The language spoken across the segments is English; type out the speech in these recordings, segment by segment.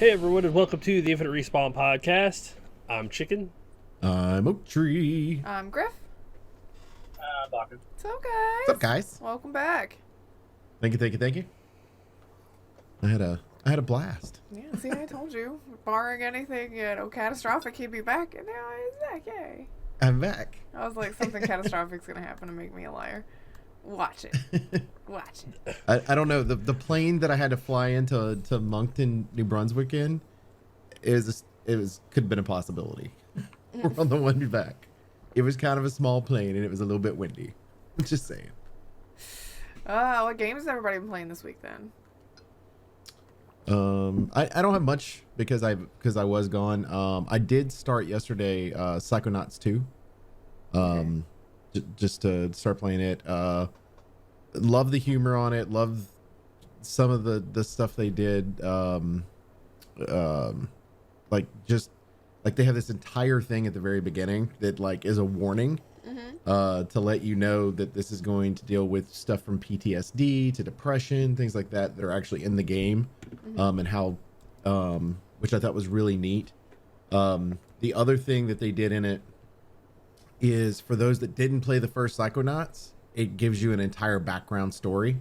Hey everyone, and welcome to the Infinite Respawn Podcast. I'm Chicken. I'm Mccree. I'm Grif. Baka. What's up, guys? What's up, guys? Welcome back. Thank you. I had a blast. Yeah, see, I told you. Barring anything, catastrophic, he'd be back, and now he's back. Yay. I'm back. I was like, something catastrophic's gonna happen to make me a liar. Watch it. Watch it. I don't know. The plane that I had to fly into Moncton, New Brunswick in could have been a possibility. We're on the one back. It was kind of a small plane and it was a little bit windy. I'm just saying. What games has everybody been playing this week then? I don't have much because I was gone. I did start yesterday Psychonauts 2. Okay. Just to start playing it. Love the humor on it. Love some of the stuff they did. Like they have this entire thing at the very beginning that like is a warning to let you know that this is going to deal with stuff from PTSD to depression, things like that are actually in the game, and how which I thought was really neat. The other thing that they did in it is for those that didn't play the first Psychonauts, it gives you an entire background story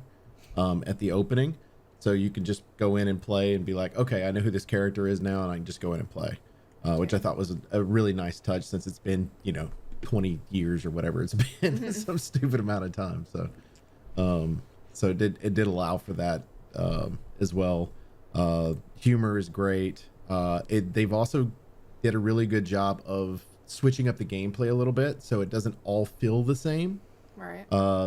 at the opening. So you can just go in and play and be like, okay, I know who this character is now, and I can just go in and play, which I thought was a really nice touch since it's been, 20 years or whatever it's been, some stupid amount of time. So it did allow for that as well. Humor is great. They've also did a really good job of switching up the gameplay a little bit so it doesn't all feel the same. Right.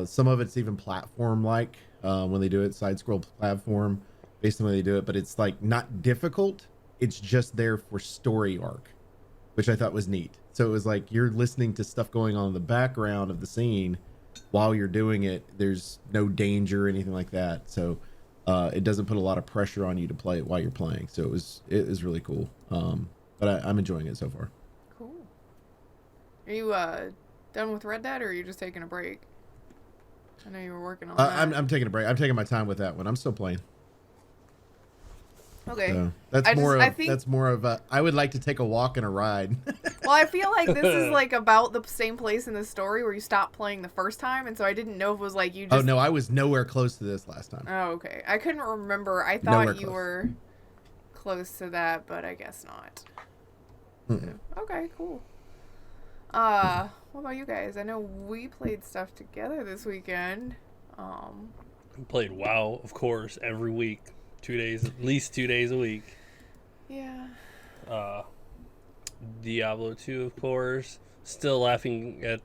Some of it's even platform like when they do it, side scroll platform based on the way they do it, but it's like not difficult. It's just there for story arc, which I thought was neat. So it was like you're listening to stuff going on in the background of the scene while you're doing it. There's no danger or anything like that. So it doesn't put a lot of pressure on you to play it while you're playing. So it was really cool. But I'm enjoying it so far. Cool. Are you done with Red Dead, or are you just taking a break? I know you were working on that. I'm taking a break. I'm taking my time with that one. I'm still playing. Okay. So that's more of a I would like to take a walk and a ride. Well, I feel like this is like about the same place in the story where you stopped playing the first time, and so I didn't know if it was like you just... Oh no, I was nowhere close to this last time. Oh, okay. I couldn't remember. I thought you were close to that, but I guess not. So, okay, cool. What about you guys? I know we played stuff together this weekend. We played WoW, of course, every week. 2 days, at least 2 days a week. Yeah. Diablo 2, of course. Still laughing at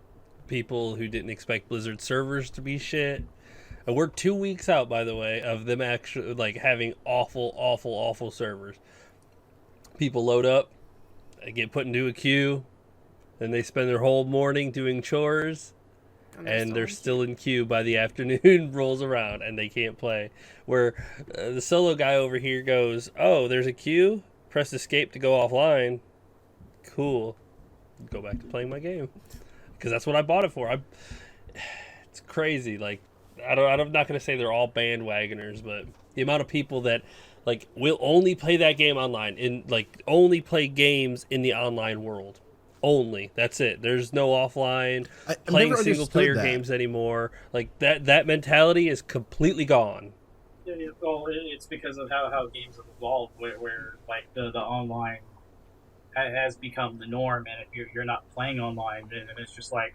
people who didn't expect Blizzard servers to be shit. And we're 2 weeks out, by the way, of them actually like having awful servers. People load up, they get put into a queue, and they spend their whole morning doing chores. And they're still in queue by the afternoon rolls around and they can't play. Where the solo guy over here goes, oh, there's a queue? Press escape to go offline. Cool. Go back to playing my game. Because that's what I bought it for. It's crazy. Like, I'm not going to say they're all bandwagoners, but the amount of people that like will only play that game online and like only play games in the online world. Only. That's it. There's no offline playing single player games anymore. Like that mentality is completely gone. Yeah, well, it's because of how games have evolved, where like the online has become the norm, and if you're not playing online, then it's just like,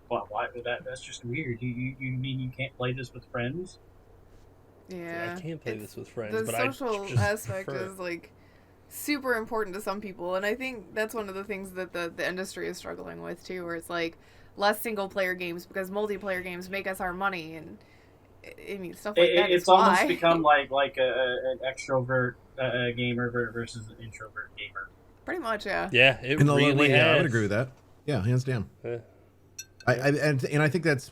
well, why that's just weird. You mean you can't play this with friends? Yeah, I can't play this with friends. The but social aspect is like super important to some people, and I think that's one of the things that the industry is struggling with too, where it's like less single player games because multiplayer games make us our money, and I mean stuff like that. It's almost become like an extrovert gamer versus an introvert gamer. Pretty much, yeah. Yeah, it really has. Yeah, I would agree with that. Yeah, hands down. Yeah. I think that's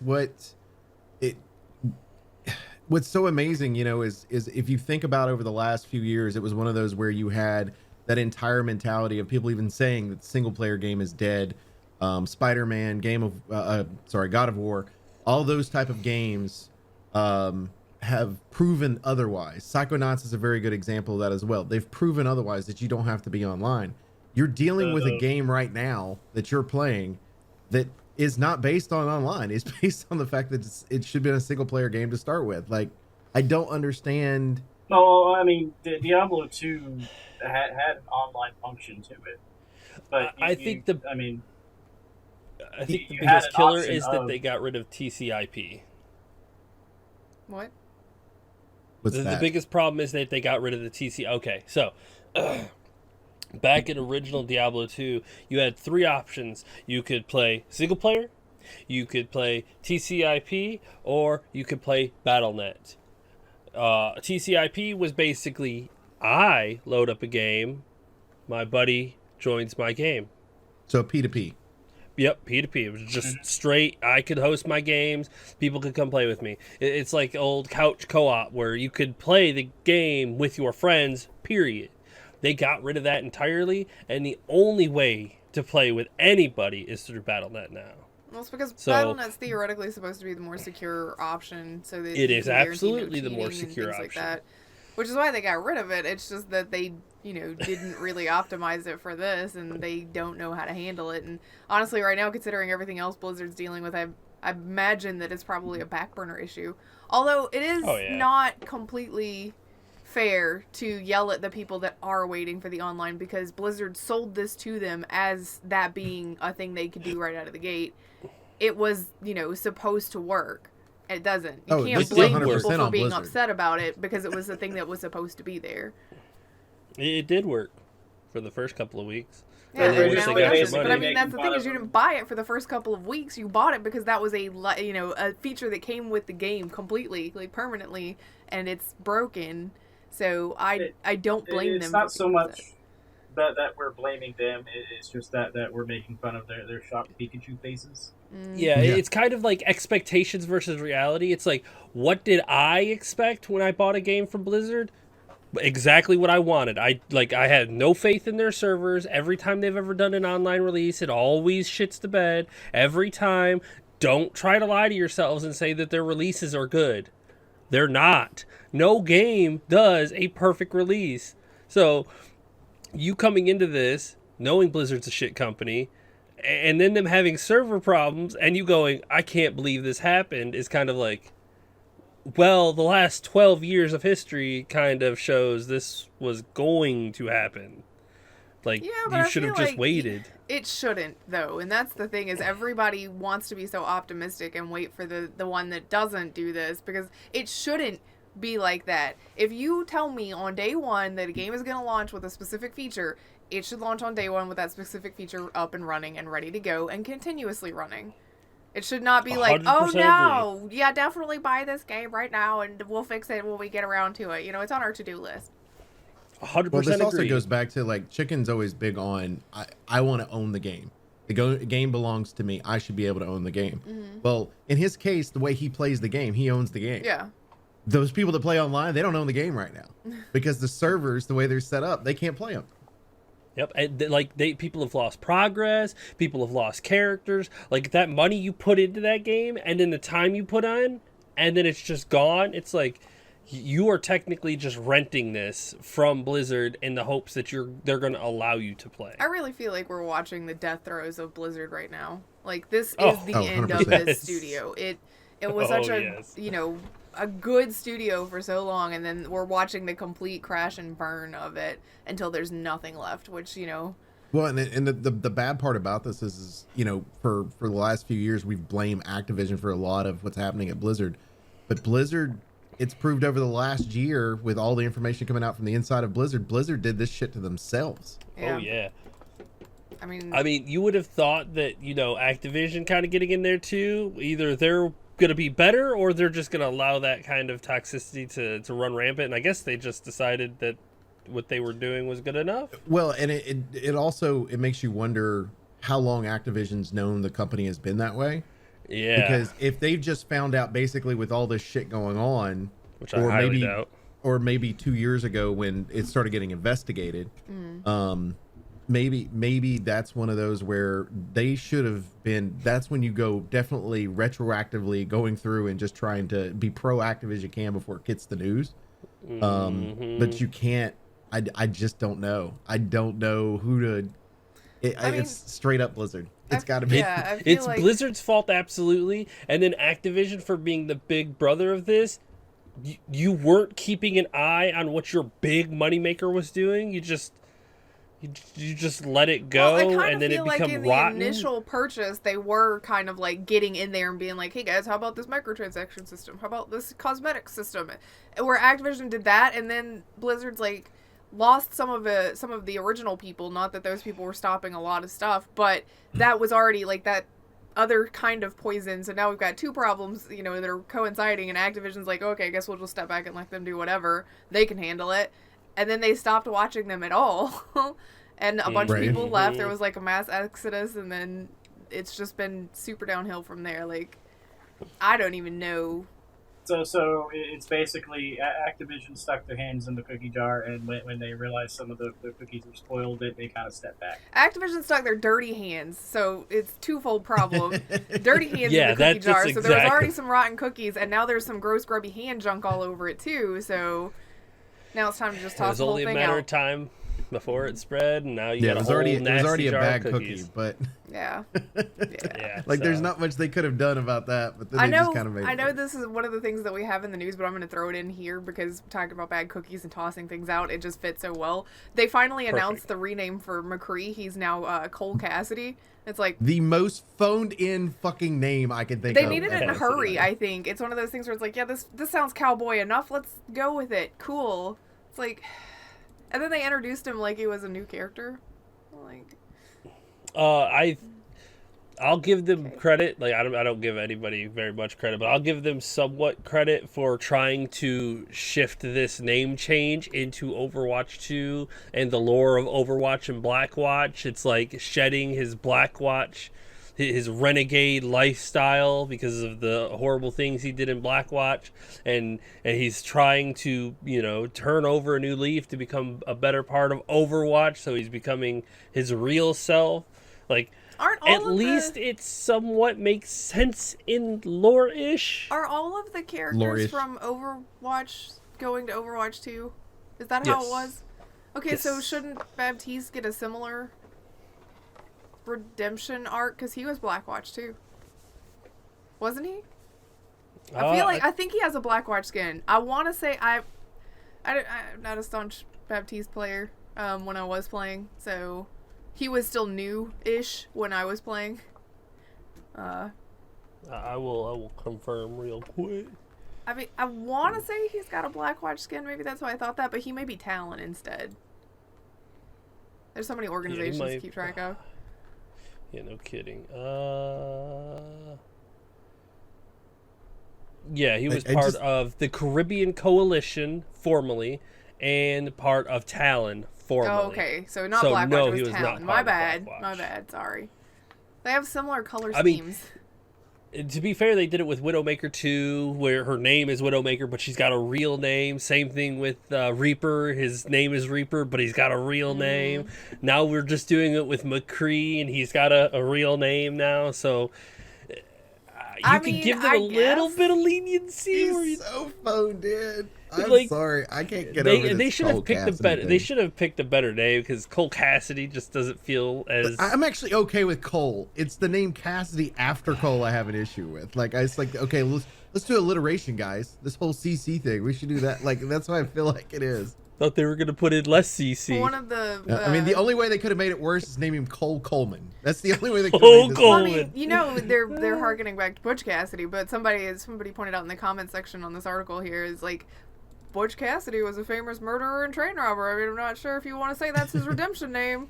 what's so amazing, is if you think about over the last few years, it was one of those where you had that entire mentality of people even saying that the single player game is dead. Spider-Man, God of War, all those type of games have proven otherwise. Psychonauts is a very good example of that as well. They've proven otherwise, that you don't have to be online. You're dealing with a game right now that you're playing that is not based on online. It's based on the fact that it should be a single player game to start with. Like, I don't understand. No, I mean, Diablo 2 had an online function to it. But I think the you biggest had an killer option is that of- they got rid of TCIP. What? What's The that? biggest problem is that they got rid of the TC. Okay, so back in original Diablo 2, you had 3 options. You could play single player, you could play TCIP, or you could play BattleNet. TCIP was basically, I load up a game, my buddy joins my game. So P2P. Yep, P2P. It was just straight. I could host my games. People could come play with me. It's like old couch co-op where you could play the game with your friends, period. They got rid of that entirely, and the only way to play with anybody is through BattleNet now. Well, it's because So- BattleNet's theoretically supposed to be the more secure option, so that It you is can guarantee absolutely no the more cheating and secure things option. Like that, which is why they got rid of it. It's just that they, didn't really optimize it for this, and they don't know how to handle it. And honestly, right now, considering everything else Blizzard's dealing with, I imagine that it's probably a back burner issue. Although it is not completely fair to yell at the people that are waiting for the online, because Blizzard sold this to them as that being a thing they could do right out of the gate. It was, supposed to work. It doesn't. You can't blame people for being upset about it, because it was the thing that was supposed to be there. It did work for the first couple of weeks. Yeah, Or and once now they it got doesn't. your But I money, mean, that's the they thing, can is you buy didn't buy it for the first couple of weeks. You bought it because that was a feature that came with the game completely, like permanently, and it's broken. So I don't blame them. It's not for so being much upset. that we're blaming them. It's just that we're making fun of their shocked Pikachu faces. Yeah, it's kind of like expectations versus reality. It's like, what did I expect when I bought a game from Blizzard? Exactly what I wanted. I had no faith in their servers. Every time they've ever done an online release, it always shits the bed. Every time. Don't try to lie to yourselves and say that their releases are good. They're not. No game does a perfect release. So, you coming into this, knowing Blizzard's a shit company, and then them having server problems, and you going, I can't believe this happened, is kind of like, well, the last 12 years of history kind of shows this was going to happen. Like, you should have just waited. It shouldn't, though, and that's the thing, is everybody wants to be so optimistic and wait for the one that doesn't do this, because it shouldn't be like that. If you tell me on day one that a game is going to launch with a specific feature, it should launch on day one with that specific feature up and running and ready to go and continuously running. It should not be like, oh no, yeah, definitely buy this game right now and we'll fix it when we get around to it. It's on our to-do list. 100% Well, this also agree. goes back to, like, Chicken's always big on, I want to own the game. The game belongs to me. I should be able to own the game. Mm-hmm. Well, in his case, the way he plays the game, he owns the game. Yeah. Those people that play online, they don't own the game right now because the servers, the way they're set up, they can't play them. Yep, and people have lost progress. People have lost characters. Like, that money you put into that game, and then the time you put on, and then it's just gone. It's like you are technically just renting this from Blizzard in the hopes that they're going to allow you to play. I really feel like we're watching the death throes of Blizzard right now. Like, this is the end of 100%. this studio. It was such a good studio for so long, and then we're watching the complete crash and burn of it until there's nothing left, which, Well, and the bad part about this is for the last few years, we've blamed Activision for a lot of what's happening at Blizzard. But Blizzard, it's proved over the last year with all the information coming out from the inside of Blizzard did this shit to themselves. Oh, yeah. I mean, you would have thought that, Activision kind of getting in there too. Either they're going to be better or they're just going to allow that kind of toxicity to run rampant. And I guess they just decided that what they were doing was good enough. Well, and it also makes you wonder how long Activision's known the company has been that way. Yeah. Because if they've just found out basically with all this shit going on, which I highly doubt. Or maybe 2 years ago when it started getting investigated, maybe that's one of those where they should have been. That's when you go definitely retroactively going through and just trying to be proactive as you can before it gets the news. But you can't. I just don't know. I don't know who to. It's straight up Blizzard. It's got to be. Yeah, it's like Blizzard's fault, absolutely. And then Activision for being the big brother of this. You weren't keeping an eye on what your big moneymaker was doing. You just let it go, and then it become rotten. In the initial purchase, they were kind of like getting in there and being like, "Hey guys, how about this microtransaction system? How about this cosmetic system?" Where Activision did that, and then Blizzard's like lost some of the original people. Not that those people were stopping a lot of stuff, but that was already like that other kind of poison. So now we've got two problems, that are coinciding, and Activision's like, okay, I guess we'll just step back and let them do whatever. They can handle it. And then they stopped watching them at all. And a bunch of people left. There was like a mass exodus, and then it's just been super downhill from there. Like, I don't even know. So it's basically Activision stuck their hands in the cookie jar, and when they realized some of the cookies were spoiled, they kind of stepped back. Activision stuck their dirty hands, so it's twofold problem. Dirty hands in the cookie jar, so there was already some rotten cookies, and now there's some gross, grubby hand junk all over it too. So now it's time to just toss the whole thing out. It was only a matter of time before it spread, and now you got it was already a bad cookie, but yeah. Like there's not much they could have done about that, but then they just kind of made I know this is one of the things that we have in the news, but I'm going to throw it in here because talking about bad cookies and tossing things out, it just fits so well. They finally announced the rename for Mccree. He's now Cole Cassidy. It's like the most phoned in fucking name I can think of. They needed it in a hurry, I think. It's one of those things where it's like, yeah, this sounds cowboy enough. Let's go with it. Cool. It's like, and then they introduced him like he was a new character. Like, I'll give them credit. Like I don't give anybody very much credit, but I'll give them somewhat credit for trying to shift this name change into Overwatch 2 and the lore of Overwatch and Blackwatch. It's like shedding his Blackwatch, his renegade lifestyle because of the horrible things he did in Blackwatch, and he's trying to turn over a new leaf to become a better part of Overwatch. So he's becoming his real self. Like, at least it somewhat makes sense in lore-ish. Are all of the characters from Overwatch going to Overwatch 2? Is that how it was? Okay, yes. So shouldn't Baptiste get a similar redemption arc? Because he was Blackwatch too. Wasn't he? I think he has a Blackwatch skin. I want to say I'm not a staunch Baptiste player when I was playing, so... He was still new-ish when I was playing. I will confirm real quick. I mean, I want to say he's got a Blackwatch skin. Maybe that's why I thought that, but he may be Talon instead. There's so many organizations to keep track of. Yeah, no kidding. Yeah, he was part of the Caribbean Coalition, formerly, and part of Talon. Formally. Oh, okay. So not Blackwatch, no, it was Talon. My bad. My bad. Sorry. They have similar color schemes. To be fair, they did it with Widowmaker 2, where her name is Widowmaker, but she's got a real name. Same thing with Reaper. His name is Reaper, but he's got a real name. Now we're just doing it with Mccree, and he's got a real name now. So you can give them a little bit of leniency. He's so phoned in. I'm sorry, I can't get over this. They should have picked a better. They should have picked a better name because Cole Cassidy just doesn't feel as. I'm actually okay with Cole. It's the name Cassidy after Cole I have an issue with. Like it's like, okay, let's do alliteration, guys. This whole CC thing, we should do that. Like that's what I feel like it is. Thought they were gonna put in less CC. One of the. I mean, the only way they could have made it worse is name him Cole Coleman. That's the only way they could have made this. Coleman. Well, I mean, they're harkening back to Butch Cassidy, but somebody pointed out in the comment section on this article here is like. Butch Cassidy was a famous murderer and train robber. I mean, I'm not sure if you want to say that's his redemption name.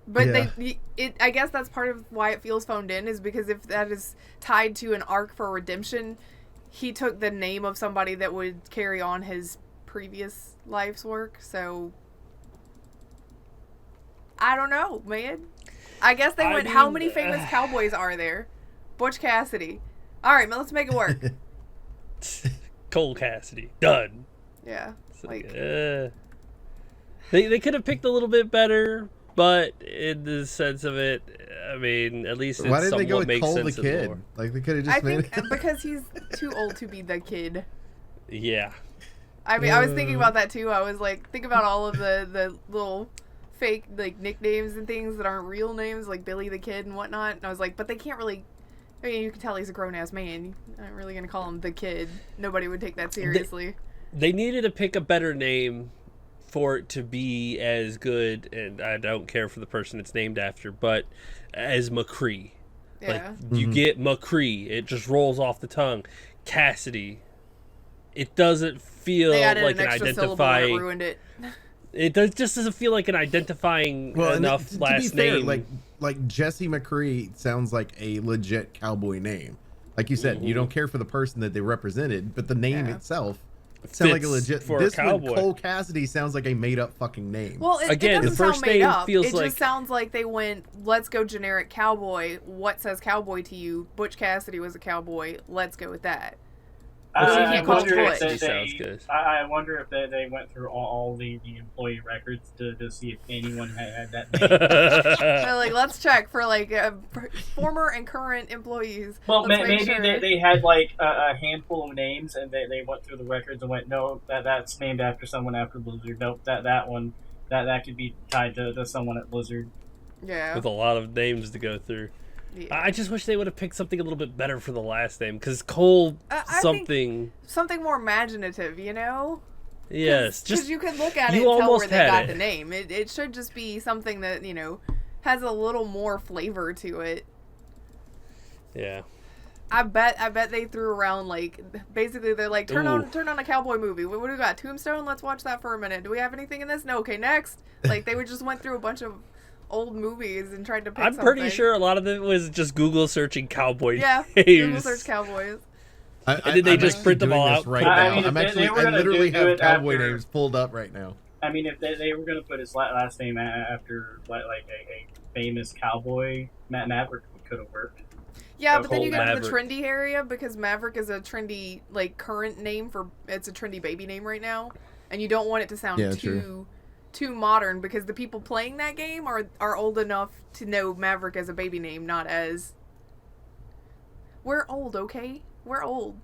But I guess that's part of why it feels phoned in, is because if that is tied to an arc for redemption, he took the name of somebody that would carry on his previous life's work. So, I don't know, man. I guess they went, how many famous cowboys are there? Butch Cassidy. All right, man, let's make it work. Cole Cassidy. Done. Yeah. So, they could have picked a little bit better, but in the sense of it, I mean, at least Why it did they go somewhat with makes Cole the sense in the kid? lore. Like they could have just I made think because he's too old to be the kid. Yeah. I mean, I was thinking about that too. I was like, think about all of the little fake like nicknames and things that aren't real names, like Billy the Kid and whatnot. And I was like, but they can't really. I mean, you can tell he's a grown ass man. You're not really gonna call him the kid. Nobody would take that seriously. They needed to pick a better name for it to be as good, and I don't care for the person it's named after, but as Mccree. Yeah. Like, you get Mccree, it just rolls off the tongue. Cassidy. It doesn't feel They added like an an extra syllable and it identifying. ruined it. Just doesn't feel like an identifying enough to last be fair, name. like Jesse McCree sounds like a legit cowboy name. Like you said, you don't care for the person that they represented, but the name itself sounds like a Fits legit. for a This one, cowboy. Cole Cassidy sounds like a made up fucking name. Well, it Again, doesn't the first sound made name up. feels It like- just sounds like they went, let's go generic cowboy. What says cowboy to you? Butch Cassidy was a cowboy. Let's go with that. Well, so you I can't call wonder it if Cassidy sounds good. I wonder if they went through all the employee records to see if anyone had that name. They're like, let's check for like former and current employees. Well, Let's make maybe sure. they had like a handful of names, and they went through the records and went, no, that's named after someone after Blizzard. Nope, that one that could be tied to someone at Blizzard. Yeah. With a lot of names to go through. Yeah. I just wish they would have picked something a little bit better for the last name, because Cole I something. Something more imaginative, you know? Yes, Because just you could look at it you and tell almost where they had got it. the name. It should just be something that, has a little more flavor to it. yeah. I bet they threw around like basically they're like turn Ooh. on a cowboy movie. What do we got? Tombstone? Let's watch that for a minute. Do we have anything in this? No. Okay, next. Like they would just went through a bunch of old movies and tried to pick I'm something. pretty sure a lot of it was just Google searching cowboy Yeah, names. Google search cowboys. I, And then they I'm just actually print them doing all this out. right I now. mean, I'm if they actually, were I gonna literally do have it cowboy after- names pulled up right now. I mean, if they were going to put his last name after like a famous cowboy, Maverick could have worked. Yeah, So but then you Cole get to the Maverick. trendy area because Maverick is a trendy like current name for it's a trendy baby name right now, and you don't want it to sound Yeah, too modern because the people playing that game are old enough to know Maverick as a baby name, not as we're old, okay? We're old.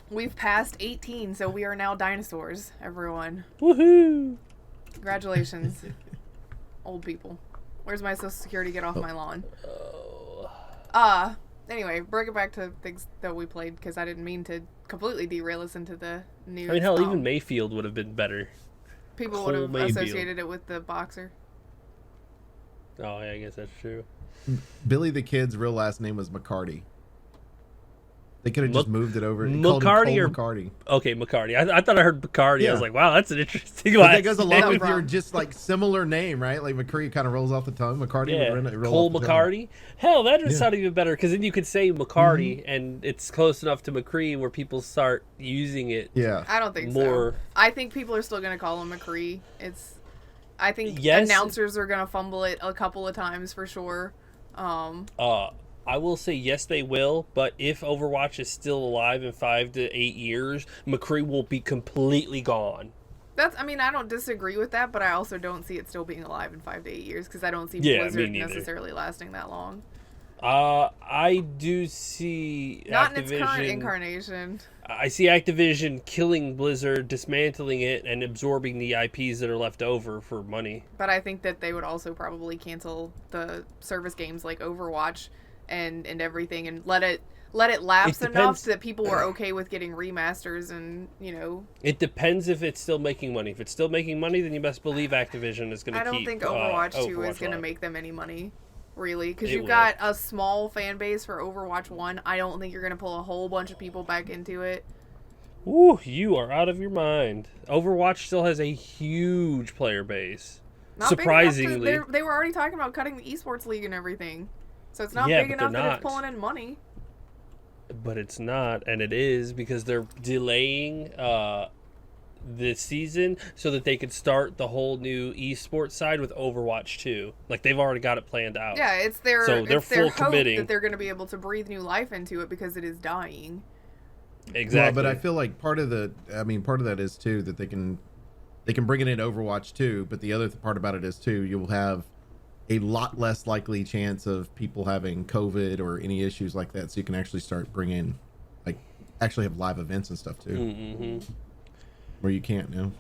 We've passed 18, so we are now dinosaurs, everyone. Woohoo! Congratulations, old people. Where's my social security? Get off my lawn. Anyway, bring it back to things that we played because I didn't mean to completely derail us into the news. I mean, hell, even Mayfield would have been better. people would have Cole Mayfield. associated it with the boxer. Oh, yeah, I guess that's true. Billy the Kid's real last name was McCarty. They could have just moved it over. and called him McCarty Cole or McCarty. Okay, McCarty. I thought I heard McCarty. I Yeah. was like, wow, that's an interesting But last that goes along No with your problem. just like similar name, right? Like McCree kind of rolls off the tongue. McCarty Yeah, would roll Cole off the tongue. McCarty. Hell, that would Yeah. sound even better because then you could say McCarty and it's close enough to McCree where people start using it Yeah. I don't think more. so. I think people are still going to call him Mccree. I think Yes. announcers are going to fumble it a couple of times for sure. I will say yes, they will. But if Overwatch is still alive in 5 to 8 years, McCree will be completely gone. I don't disagree with that, but I also don't see it still being alive in 5 to 8 years because I don't see Yeah, me Blizzard neither. necessarily lasting that long. I do see Not Activision. in its current incarnation. I see Activision killing Blizzard, dismantling it, and absorbing the IPs that are left over for money. But I think that they would also probably cancel the service games like Overwatch and everything and let it lapse It enough depends. that people were okay with getting remasters and, It depends if it's still making money. If it's still making money, then you best believe Activision is going to I keep. don't think Overwatch 2 is Overwatch going to alive. make them any money, really. Because It you've will. got a small fan base for Overwatch 1. I don't think you're going to pull a whole bunch of people back into it. Ooh, you are out of your mind. Overwatch still has a huge player base. Not big enough to- Surprisingly. they were already talking about cutting the esports league and everything. So it's not Yeah, big but they're enough that not. it's pulling in money. But it's not, and it is because they're delaying the season so that they could start the whole new esports side with Overwatch 2. Like, they've already got it planned out. Yeah, it's their So they're it's their full hope committing. that they're going to be able to breathe new life into it because it is dying. Exactly. Well, but I feel like part of that is too that they can bring it in Overwatch too. But the other part about it is too, you will have a lot less likely chance of people having COVID or any issues like that. So you can actually start bringing, like, actually have live events and stuff too, where you can't now.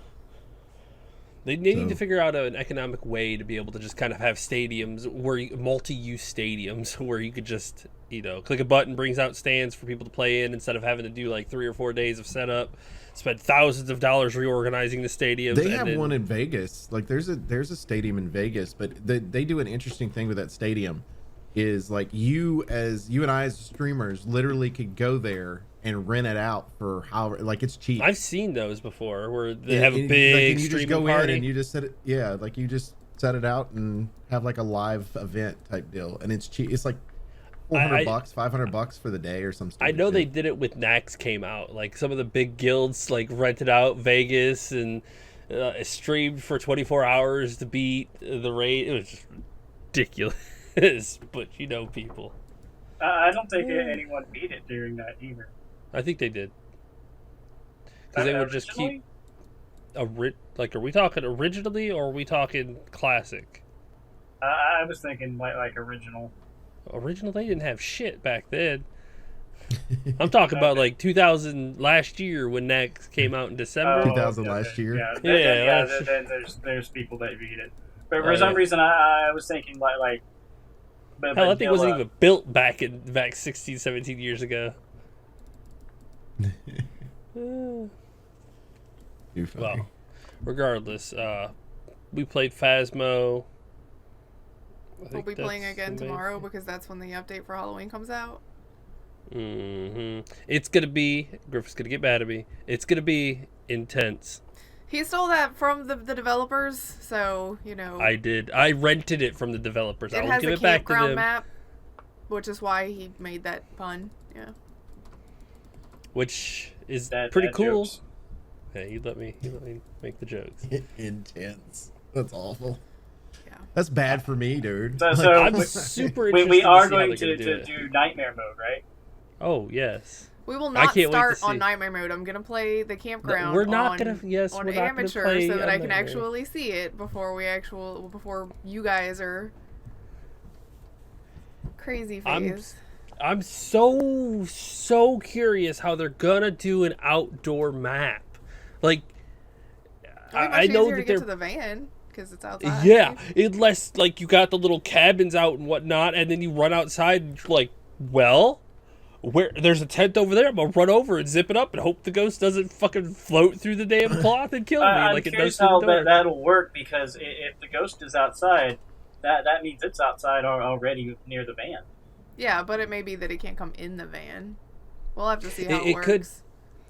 They need to figure out an economic way to be able to just kind of have stadiums multi-use stadiums where you could just, click a button, brings out stands for people to play in instead of having to do like 3 or 4 days of setup, spend thousands of dollars reorganizing the stadiums. They have one in Vegas. Like there's a stadium in Vegas, but they do an interesting thing with that stadium is like you and I as streamers literally could go there and rent it out for however, like it's cheap. I've seen those before where they have a big and you streaming just go party. in and you just set it. Yeah, like you just set it out and have like a live event type deal, and it's cheap. It's like $400, $500 for the day or some stuff. I know they did it with Nax came out. Like some of the big guilds like rented out Vegas and streamed for 24 hours to beat the rate. It was just ridiculous, but people. I don't think anyone beat it during that either. I think they did. Because they would just keep are we talking originally or are we talking classic? I was thinking like original. Original, they didn't have shit back then. I'm talking about like 2000 last year when Nax came out in December. 2000 last year. Yeah. Then there's people that beat it, but for some reason I was thinking like. But hell, I think it wasn't even built back 16, 17 years ago. You're funny. Well, regardless, we played Phasmo. We'll be playing again tomorrow because that's when the update for Halloween comes out. It's gonna be Grif is gonna get mad at me. It's gonna be intense. He stole that from the developers, so I did. I rented it from the developers. It has a campground map, which is why he made that pun. Yeah. Which is pretty cool. Jokes. Yeah, he let me make the jokes. Intense. That's awful. Yeah. That's bad for me, dude. So I'm super interested. We are to see going how to do nightmare mode, right? Oh yes. We will not can't wait to start see. on nightmare mode. I'm gonna play the campground. We're not on, gonna. Yes, on we're not amateur gonna play so that I can Nightmare. actually see it before you guys are crazy face. I'm so curious how they're gonna do an outdoor map. Like, I know that to get to the van because it's outside. Yeah, unless like you got the little cabins out and whatnot, and then you run outside and you're like, well, where there's a tent over there, I'm gonna run over and zip it up and hope the ghost doesn't fucking float through the damn cloth and kill me like it does. I'm curious how that'll work because if the ghost is outside, that means it's outside already near the van. Yeah, but it may be that it can't come in the van. We'll have to see how it works.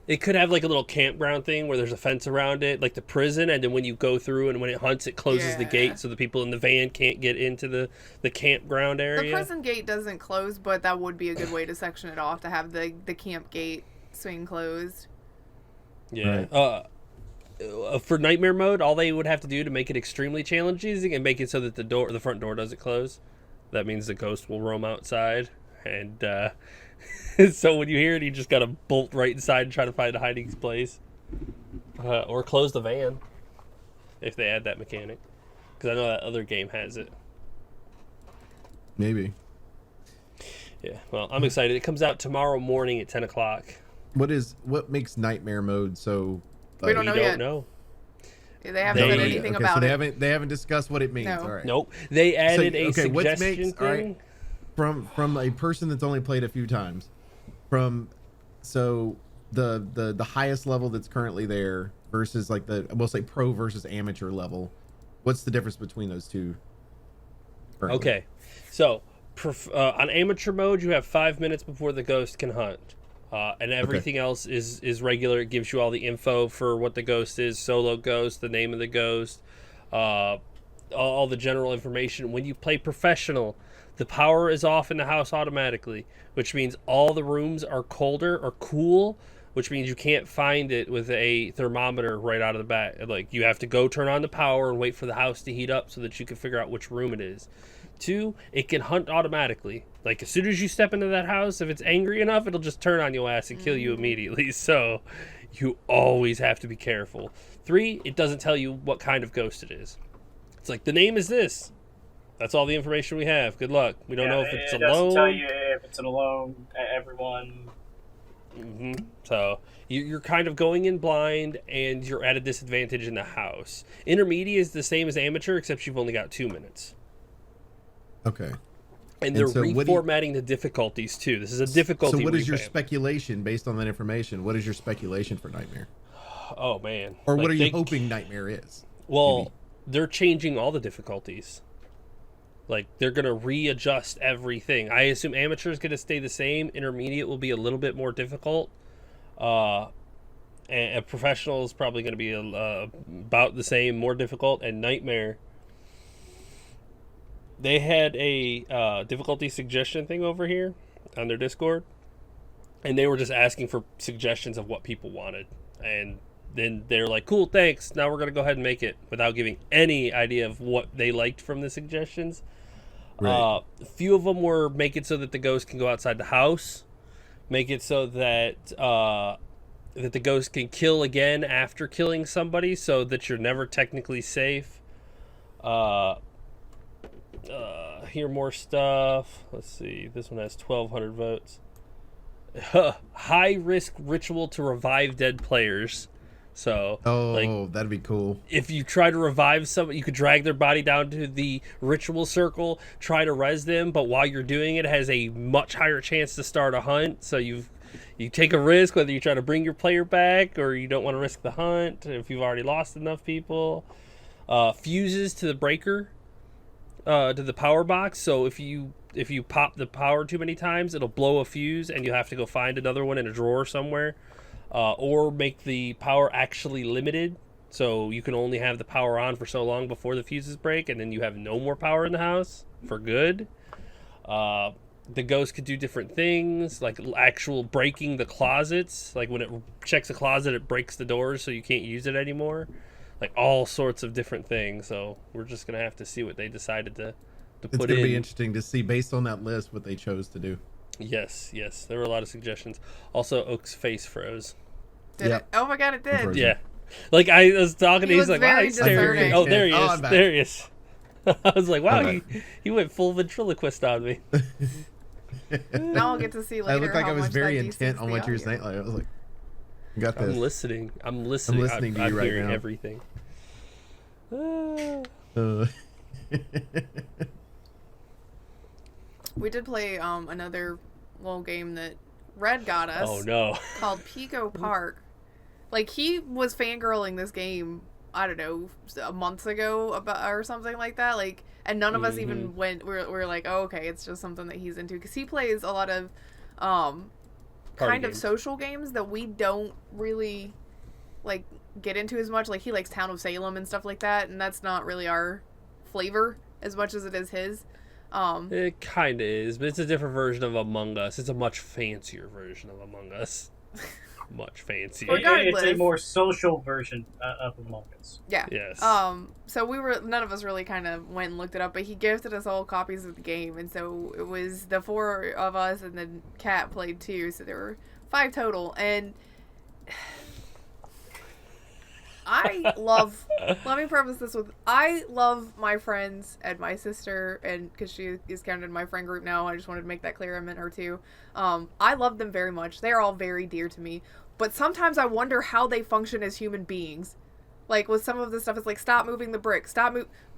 It could have like a little campground thing where there's a fence around it, like the prison, and then when you go through and when it hunts, it closes the gate so the people in the van can't get into the campground area. The prison gate doesn't close, but that would be a good way to section it off, to have the camp gate swing closed. Yeah. Right. For nightmare mode, all they would have to do to make it extremely challenging and make it so that the front door doesn't close. That means the ghost will roam outside, and so when you hear it, you just gotta bolt right inside and try to find a hiding place, or close the van if they add that mechanic. Because I know that other game has it. Maybe. Yeah. Well, I'm excited. It comes out tomorrow morning at 10 o'clock. What makes nightmare mode so? We don't know yet. Know. They haven't said anything about it. They haven't discussed what it means. No. All right. Nope. They added a suggestion thing. From a person that's only played a few times, the highest level that's currently there versus like we'll say pro versus amateur level, what's the difference between those two? Currently? Okay, so on amateur mode, you have 5 minutes before the ghost can hunt. And everything else is regular. It gives you all the info for what the ghost is, solo ghost, the name of the ghost, all the general information. When you play professional, the power is off in the house automatically, which means all the rooms are colder or cool which means you can't find it with a thermometer right out of the bat. Like, you have to go turn on the power and wait for the house to heat up so that you can figure out which room it is. 2, it can hunt automatically. Like, as soon as you step into that house, if it's angry enough, it'll just turn on your ass and kill you immediately. So you always have to be careful. 3, it doesn't tell you what kind of ghost it is. It's like, the name is this. That's all the information we have. Good luck. We don't know if it's alone. It doesn't tell you if it's an alone, everyone. Mm-hmm. So you're kind of going in blind, and you're at a disadvantage in the house. Intermediate is the same as amateur, except you've only got 2 minutes. Okay. And they're reformatting the difficulties, too. This is a difficulty So what is your revamp. speculation based on that information? What is your speculation for Nightmare? Oh, man. Or what are you hoping Nightmare is? Well, they're changing all the difficulties. Like, they're going to readjust everything. I assume amateur is going to stay the same. Intermediate will be a little bit more difficult. And professional is probably going to be about the same, more difficult. And Nightmare, they had a difficulty suggestion thing over here on their Discord. And they were just asking for suggestions of what people wanted. And then they're like, cool, thanks. Now we're going to go ahead and make it, without giving any idea of what they liked from the suggestions. Right. A few of them were make it so that the ghost can go outside the house. Make it so that that the ghost can kill again after killing somebody, so that you're never technically safe. Hear more stuff. Let's see. This one has 1,200 votes. High risk ritual to revive dead players. So, that'd be cool. If you try to revive somebody, you could drag their body down to the ritual circle, try to res them, but while you're doing it, it has a much higher chance to start a hunt. So you take a risk, whether you try to bring your player back or you don't want to risk the hunt if you've already lost enough people. Fuses to the breaker, to the power box. So if you pop the power too many times, it'll blow a fuse, and you have to go find another one in a drawer somewhere. Or make the power actually limited, so you can only have the power on for so long before the fuses break, and then you have no more power in the house for good. The ghost could do different things, like actual breaking the closets. Like when it checks a closet, it breaks the doors so you can't use it anymore. Like all sorts of different things. So we're just going to have to see what they decided to put in. It's going to be interesting to see, based on that list, what they chose to do. Yes. There were a lot of suggestions. Also, Oak's face froze. Did it? Oh my god, it did. Yeah. Like, I was talking, he's like, wow, he's staring. discerning. Oh, there he is. I'm back. There he is. I was like, wow, he went full ventriloquist on me. Now I'll get to see later. I looked like how I was much very that intent de-syncs on the what you were audio. saying. Like, I was like, I got this. I'm listening to you I'm right hearing now. everything. We did play another little game that Red got us. Oh, no. Called Pico Park. Like, he was fangirling this game, I don't know, months ago or something like that. Like, and none of us even went. We're like, oh, okay, it's just something that he's into, because he plays a lot of kind of social games that we don't really like get into as much. Like, he likes Town of Salem and stuff like that, and that's not really our flavor as much as it is his. It kind of is, but it's a different version of Among Us. It's a much fancier version of Among Us. Much fancier. Regardless. It's a more social version of Among Us. Yeah. Yes. So none of us really kind of went and looked it up, but he gifted us all copies of the game, and so it was the 4 of us, and then Kat played 2, so there were 5 total, and let me preface this with, I love my friends and my sister, and because she is counted in my friend group now, I just wanted to make that clear. I meant her too. I love them very much. They're all very dear to me, but sometimes I wonder how they function as human beings. Like, with some of the stuff, it's like, stop moving the brick,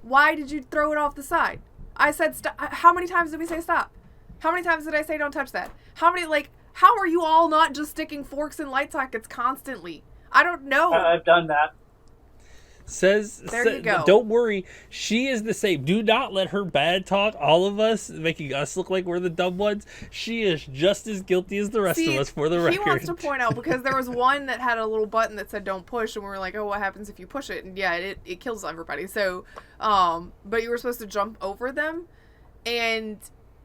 why did you throw it off the side? I said stop. How many times did we say stop? How many times did I say don't touch that? How are you all not just sticking forks in light sockets constantly? I don't know. I've done that. There you go. Don't worry, she is the same. Do not let her bad talk all of us, making us look like we're the dumb ones. She is just as guilty as the rest of us, for the record. He wants to point out, because there was one that had a little button that said don't push, and we were like, oh, what happens if you push it? And yeah, it kills everybody. So, but you were supposed to jump over them, and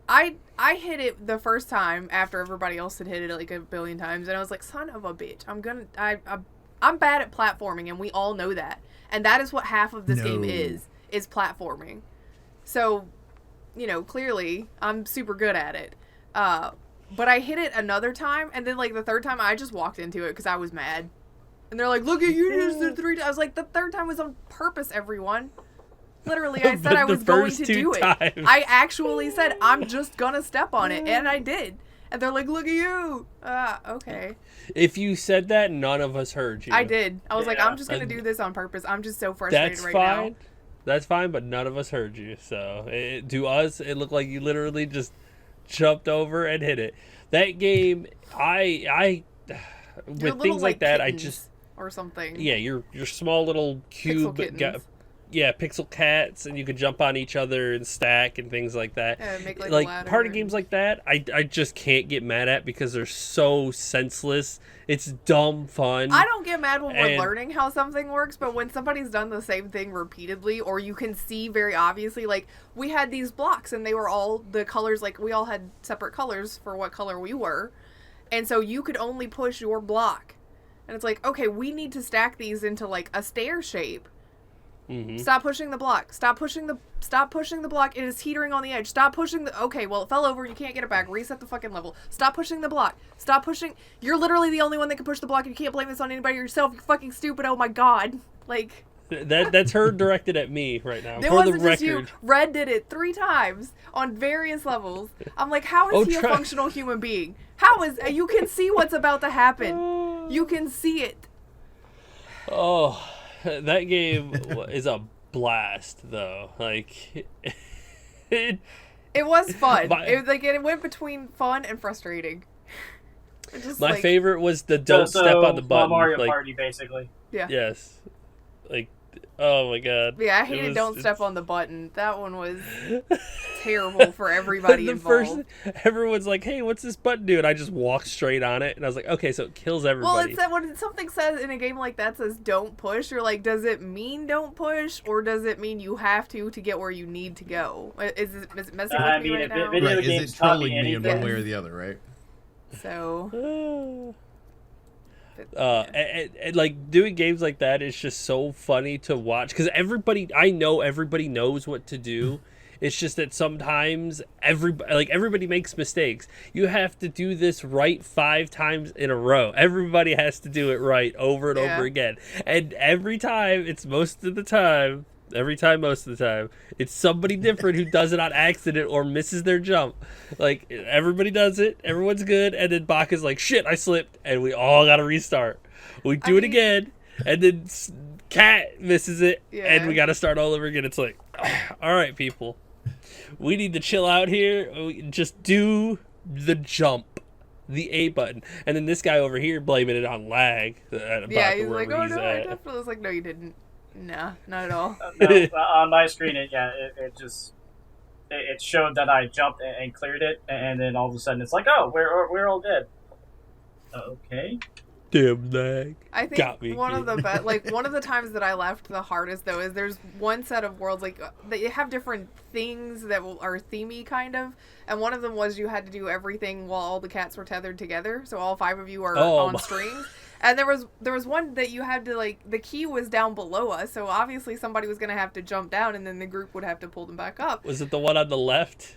I hit it the first time after everybody else had hit it like a billion times, and I was like, son of a bitch, I'm bad at platforming, and we all know that. And that is what half of this game is platforming. So, you know, clearly, I'm super good at it. But I hit it another time, and then, like, the third time, I just walked into it because I was mad. And they're like, look at you, just did 3 times. I was like, the third time was on purpose, everyone. Literally, I said I was going to do it. I actually said, I'm just gonna step on it, and I did. And they're like, look at you. Okay. If you said that, none of us heard you. I did. I was like, I'm just gonna do this on purpose. I'm just so frustrated right now. That's fine. That's fine, but none of us heard you. So, to us, it looked like you literally just jumped over and hit it. That game, with things like that, I just... Or something. Yeah, your small little cube... Pixel cats, and you could jump on each other and stack and things like that. Yeah, make like party games like that, I just can't get mad at because they're so senseless. It's dumb fun. I don't get mad when we're learning how something works, but when somebody's done the same thing repeatedly, or you can see very obviously, like, we had these blocks and they were all the colors, like, we all had separate colors for what color we were, and so you could only push your block. And it's like, okay, we need to stack these into, like, a stair shape. Mm-hmm. Stop pushing the block. Stop pushing the block. It is teetering on the edge. Stop pushing the... Okay, well, it fell over. You can't get it back. Reset the fucking level. Stop pushing the block. Stop pushing... You're literally the only one that can push the block, and you can't blame this on anybody yourself. You're fucking stupid. Oh my god. Like... That's her directed at me right now. It wasn't just you. Red did it 3 times on various levels. I'm like, how is he a functional human being? How is... You can see what's about to happen. You can see it. Oh... That game is a blast, though. Like, it was fun. It went between fun and frustrating. My favorite was the don't step on the button. Mario Party, basically. Yeah. Yes. Like, oh my god. Yeah, I hated don't step on the button. That one was terrible for everybody involved. Everyone's like, hey, what's this button do? And I just walked straight on it. And I was like, okay, so it kills everybody. Well, it's that when something says in a game like that says don't push, you're like, does it mean don't push? Or does it mean you have to get where you need to go? Is it messing with me right now? Right, is it trolling me in one way or the other, right? So... and like doing games like that is just so funny to watch because I know everybody knows what to do. It's just that sometimes everybody makes mistakes. You have to do this right 5 times in a row. Everybody has to do it right over and over again. And most of the time, it's somebody different who does it on accident or misses their jump. Like, everybody does it, everyone's good, and then Baka's like, shit, I slipped, and we all gotta restart. We do it again, and then Cat misses it, and we gotta start all over again. It's like, alright, people. We need to chill out here. Just do the jump. The A button. And then this guy over here blaming it on lag. He's like, oh no, I definitely was like, no, you didn't. Nah, not at all. No, on my screen, it showed that I jumped and cleared it, and then all of a sudden it's like, oh, we're all dead. Okay. Damn lag. I think one of the times that I left the hardest though is there's one set of worlds like they have different things that are themey kind of, and one of them was you had to do everything while all the cats were tethered together, so all 5 of you are on strings. And there was one that you had to, like, the key was down below us, so obviously somebody was going to have to jump down, and then the group would have to pull them back up. Was it the one on the left?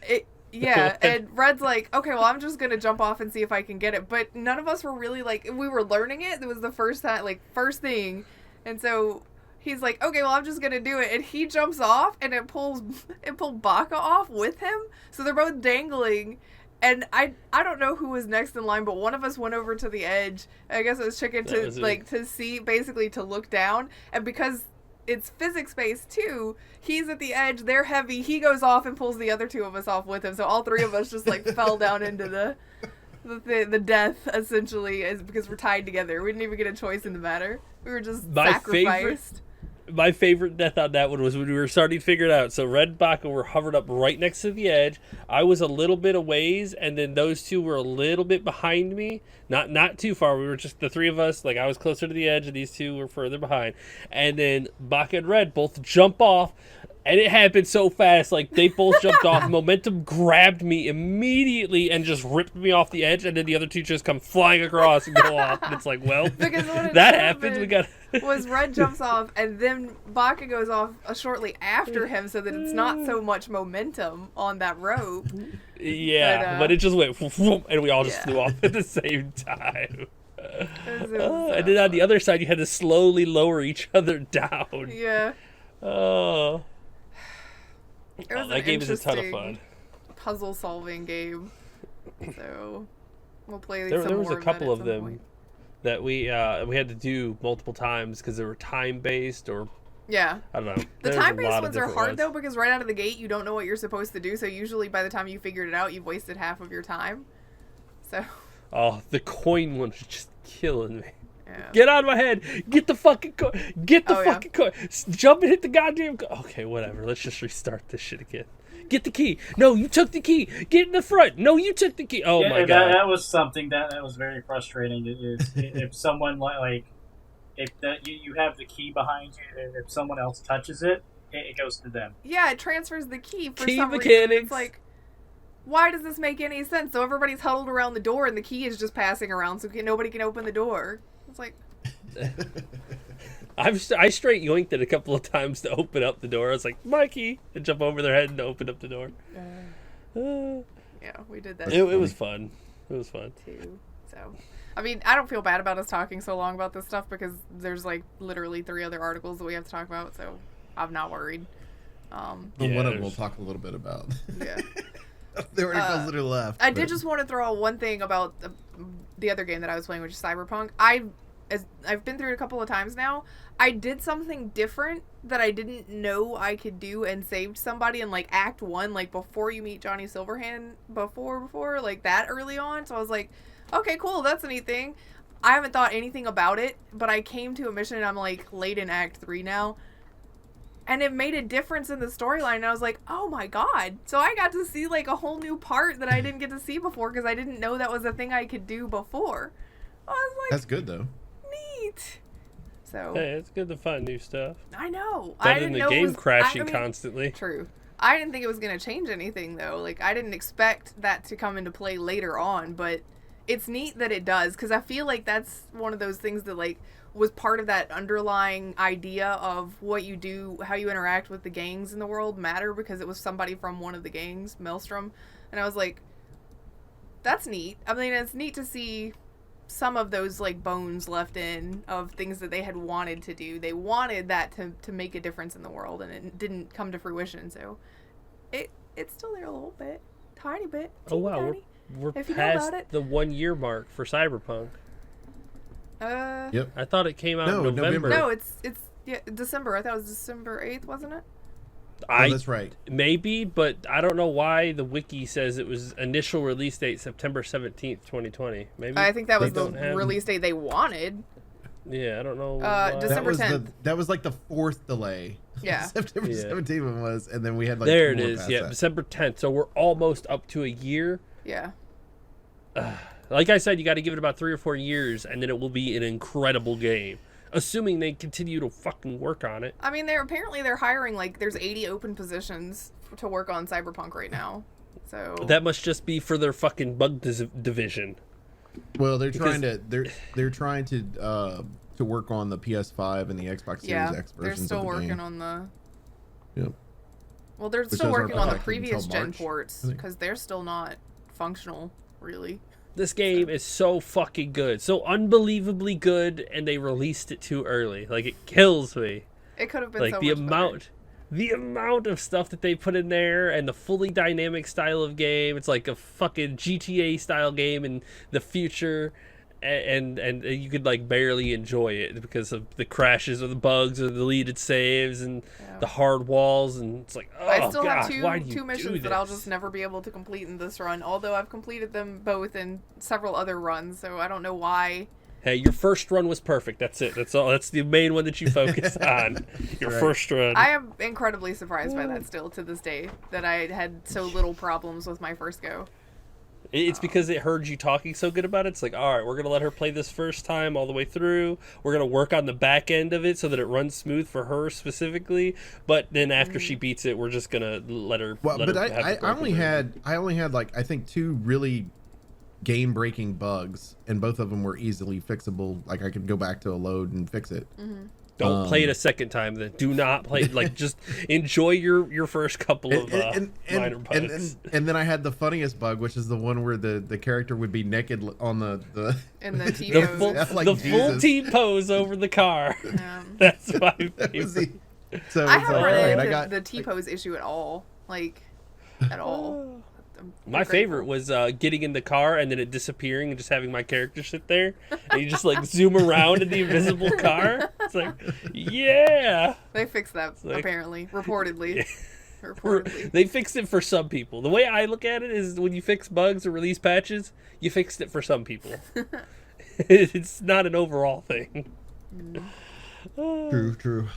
Yeah, and Red's like, okay, well, I'm just going to jump off and see if I can get it. But none of us were really, like, we were learning it. It was the first time, like, first thing. And so he's like, okay, well, I'm just going to do it. And he jumps off, and it pulled Baka off with him. So they're both dangling. And I don't know who was next in line, but one of us went over to the edge. I guess it was Chicken to see, basically to look down. And because it's physics based too, he's at the edge, they're heavy, he goes off and pulls the other 2 of us off with him. So all 3 of us just like fell down into the death essentially, because we're tied together. We didn't even get a choice in the matter. We were just sacrificed. My favorite death on that one was when we were starting to figure it out. So Red and Baka were hovered up right next to the edge. I was a little bit a ways, and then those 2 were a little bit behind me. Not too far. We were just the 3 of us. Like, I was closer to the edge, and these 2 were further behind. And then Baka and Red both jump off, And it happened so fast. Like, they both jumped off. Momentum grabbed me immediately and just ripped me off the edge. And then the other two just come flying across and go off. And it's like, well, Because what that happens. We got was Red jumps off, and then Baka goes off shortly after him, so that it's not so much momentum on that rope. Yeah, but it just went, and we all just flew off at the same time. And then on the other side, you had to slowly lower each other down. Yeah. Oh. That game is a ton of fun. Puzzle-solving game. So we'll play there some was more a couple of of that at them some point. that we had to do multiple times because they were time-based or Yeah. I don't know. The There's a time-based lot of ones are different hard, ones. though, because right out of the gate, you don't know what you're supposed to do, so usually by the time you figured it out, you've wasted half of your time. So... Oh, the coin one is just killing me. Yeah. Get out of my head. Get the fucking coin. Get the fucking coin. Jump and hit the goddamn Okay, whatever. Let's just restart this shit again. Get the key. No, you took the key. Get in the front. No, you took the key. Oh, my God. That was something that was very frustrating. If someone, if you have the key behind you, if someone else touches it, it goes to them. Yeah, it transfers the key for Key some reason. mechanics. It's like, why does this make any sense? So everybody's huddled around the door, and the key is just passing around, so nobody can open the door. It's like... I straight yoinked it a couple of times to open up the door. I was like, my key. And jump over their head and open up the door. Yeah, we did that. It was fun. It was fun. Too. So, I mean, I don't feel bad about us talking so long about this stuff because there's like literally 3 other articles that we have to talk about, so I'm not worried. One of them we'll talk a little bit about. Yeah. The articles that are left. I did just want to throw out one thing about the other game that I was playing, which is Cyberpunk. I've been through it a couple of times now. I did something different that I didn't know I could do and saved somebody in like Act 1, like before you meet Johnny Silverhand, before like that early on. So I was like, okay, cool, that's a neat thing. I haven't thought anything about it, but I came to a mission and I'm like late in Act 3 now. And it made a difference in the storyline. And I was like, oh my God. So I got to see like a whole new part that I didn't get to see before because I didn't know that was a thing I could do before. I was like, that's good though. Neat. So Hey, it's good to find new stuff. I know. Better I than didn't the know game it was, crashing I mean, constantly. True. I didn't think it was going to change anything though. Like I didn't expect that to come into play later on, but it's neat that it does because I feel like that's one of those things that like was part of that underlying idea of what you do, how you interact with the gangs in the world matter because it was somebody from one of the gangs, Maelstrom. And I was like, that's neat. I mean, it's neat to see some of those like bones left in of things that they had wanted to do. They wanted that to make a difference in the world and it didn't come to fruition. So it's still there a little bit, tiny bit. Oh wow, tiny. we're If you know past about it. the 1 year mark for Cyberpunk. Yep. I thought it came out in No, November. November. No, it's December. I thought it was December 8th, wasn't it? Oh, that's right. Maybe, but I don't know why the wiki says it was initial release date September 17th, 2020. Maybe I think that was they the don't have- release date they wanted. Yeah, I don't know. December that was 10th. that was like the 4th delay. Yeah. September Yeah. 17th one was, and then we had like there two it more is. past Yeah, that. December 10th. So we're almost up to a year. Yeah. Like I said, you got to give it about 3 or 4 years, and then it will be an incredible game. Assuming they continue to fucking work on it. I mean, they're hiring like there's 80 open positions to work on Cyberpunk right now. So That must just be for their fucking bug division. Well, they're trying to work on the PS5 and the Xbox Series yeah, X they're versions still of the working game. on the. Yep. Well, they're Which still those aren't working on the protected previous until gen March, ports I think. because they're still not functional, really. This game is so fucking good. So unbelievably good, and they released it too early. Like, it kills me. It could have been Like, so the much amount... The amount of stuff that they put in there and the fully dynamic style of game. It's like a fucking GTA style game in the future. And you could like barely enjoy it because of the crashes or the bugs or the deleted saves and the hard walls. And it's like, oh, I still gosh, have why do you two do missions that I'll this? just never be able to complete in this run. Although I've completed them both in several other runs, so I don't know why. Hey, your first run was perfect. That's it. That's all. That's the main one that you focus on. Your first run. I am incredibly surprised by that still to this day that I had so little problems with my first go. It's because it heard you talking so good about it. It's like, all right, we're going to let her play this first time all the way through. We're going to work on the back end of it so that it runs smooth for her specifically. But then after she beats it, we're just going to let her. Well, let but her have the I only broken had like I think 2 really game-breaking bugs, and both of them were easily fixable. Like I could go back to a load and fix it. Don't play it a second time. Then do not play. Like just enjoy your first couple of minor bugs. And then I had the funniest bug, which is the one where the character would be naked on the in the T-pose. the full T-pose over the car. That's my favorite. So I haven't run into got the T-pose issue at all. Like at all. My favorite was getting in the car and then it disappearing and just having my character sit there and you just like zoom around in the invisible car. It's like, yeah. They fixed that apparently, reportedly. Yeah. Reportedly. They fixed it for some people. The way I look at it is when you fix bugs or release patches, you fixed it for some people. It's not an overall thing. True.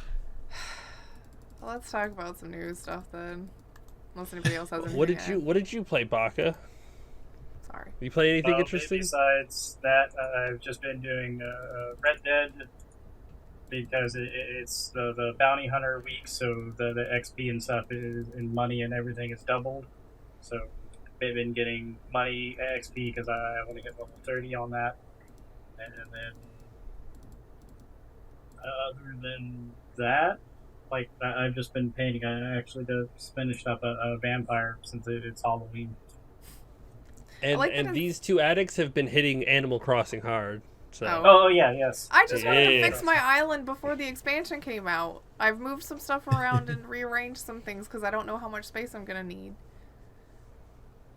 Well, let's talk about some news stuff then. Unless anybody else has anything. What did you play, Baka? Sorry. You play anything interesting? Besides that, I've just been doing Red Dead because it's the bounty hunter week, so the XP and stuff is and money and everything is doubled. So they've been getting money XP because I only hit level 30 on that, and then other than that. Like, I've just been painting. I actually just finished up a vampire since it's Halloween. And these 2 addicts have been hitting Animal Crossing hard. So. Oh yeah, yes. I just wanted to fix my island before the expansion came out. I've moved some stuff around and rearranged some things because I don't know how much space I'm going to need.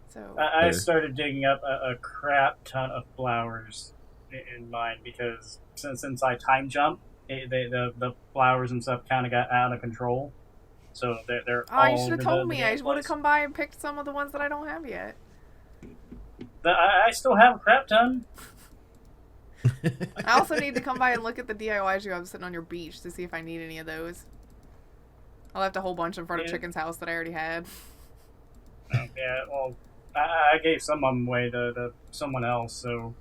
So I started digging up a crap ton of flowers in mine because since I time jump, the flowers and stuff kind of got out of control, so they're all. You should have told me. I would have come by and picked some of the ones that I don't have yet. I still have a crap ton. I also need to come by and look at the DIYs you have sitting on your beach to see if I need any of those. I left a whole bunch in front of Chicken's house that I already had. Yeah, well, I gave some of them away to someone else, so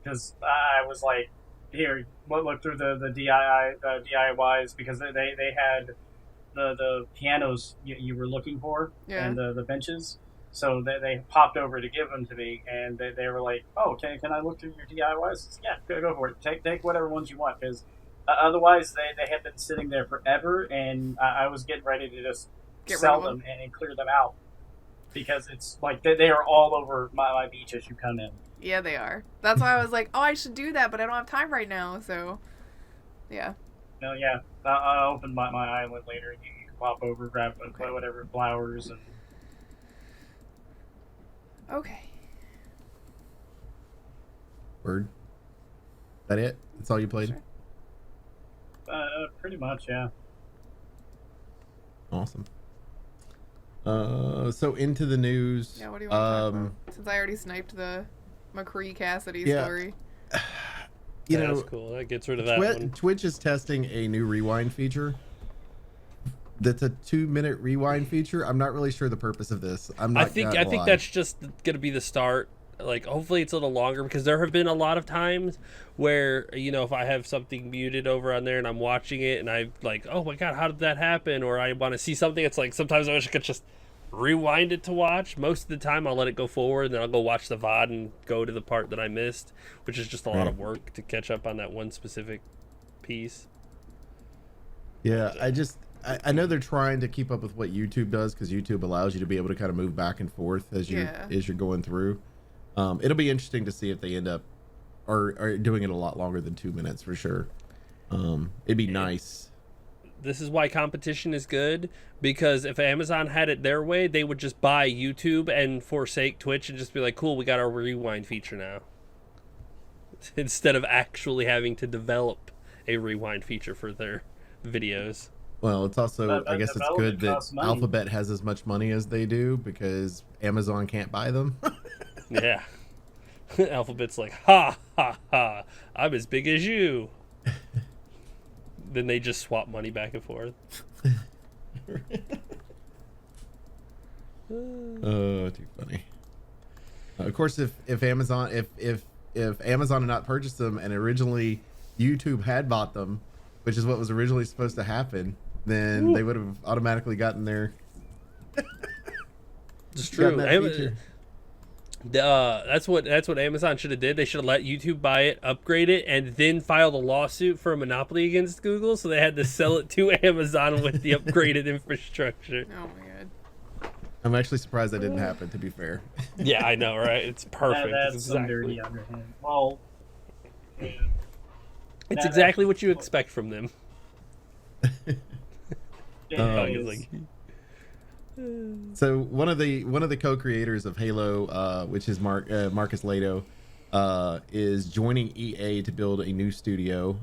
because I was like, here, look through the DIYs because they had the pianos you were looking for and the benches. So they popped over to give them to me, and they were like, "Oh, can I look through your DIYs?" Yeah, go for it. Take whatever ones you want, because otherwise they had been sitting there forever, and I was getting ready to just sell them and clear them out because it's like they are all over my beach as you come in. Yeah, they are. That's why I was like, oh, I should do that, but I don't have time right now, so, yeah. No, yeah. I'll open my island later, and you can pop over, grab whatever flowers and... Okay. Word. That it? That's all you played? Sure. Pretty much, yeah. Awesome. So into the news. Yeah, what do you want to talk about? Since I already sniped the Mccree Cassidy story. You know, that's cool. That gets rid of that one. Twitch is testing a new rewind feature. That's a 2-minute rewind feature. I'm not really sure the purpose of this. I think that's just gonna be the start. Like, hopefully it's a little longer, because there have been a lot of times where, you know, if I have something muted over on there and I'm watching it and I'm like, oh my god, how did that happen? Or I want to see something. It's like sometimes I wish I could just rewind it to watch. Most of the time I'll let it go forward and then I'll go watch the VOD and go to the part that I missed, which is just a lot of work to catch up on that one specific piece. Yeah, I know they're trying to keep up with what YouTube does, because YouTube allows you to be able to kind of move back and forth as you're going through. It'll be interesting to see if they end up are doing it a lot longer than 2 minutes for sure. It'd be nice. This is why competition is good, because if Amazon had it their way, they would just buy YouTube and forsake Twitch and just be like, cool, we got our rewind feature now. Instead of actually having to develop a rewind feature for their videos. Well, it's also, I guess it's good that Alphabet has as much money as they do, because Amazon can't buy them. Yeah. Alphabet's like, ha, ha, ha, I'm as big as you. Then they just swap money back and forth. Oh, too funny. Of course, if Amazon if Amazon had not purchased them and originally YouTube had bought them, which is what was originally supposed to happen, then they would have automatically gotten their. It's true. That's what Amazon should have did. They should have let YouTube buy it, upgrade it, and then filed a lawsuit for a monopoly against Google. So they had to sell it to Amazon with the upgraded infrastructure. Oh my god. I'm actually surprised that didn't happen. To be fair. Yeah, I know, right? It's perfect. That's It's some dirty underhand. Well, yeah. It's exactly what you expect from them. Like, so one of the co-creators of Halo, which is Marcus Lato, is joining EA to build a new studio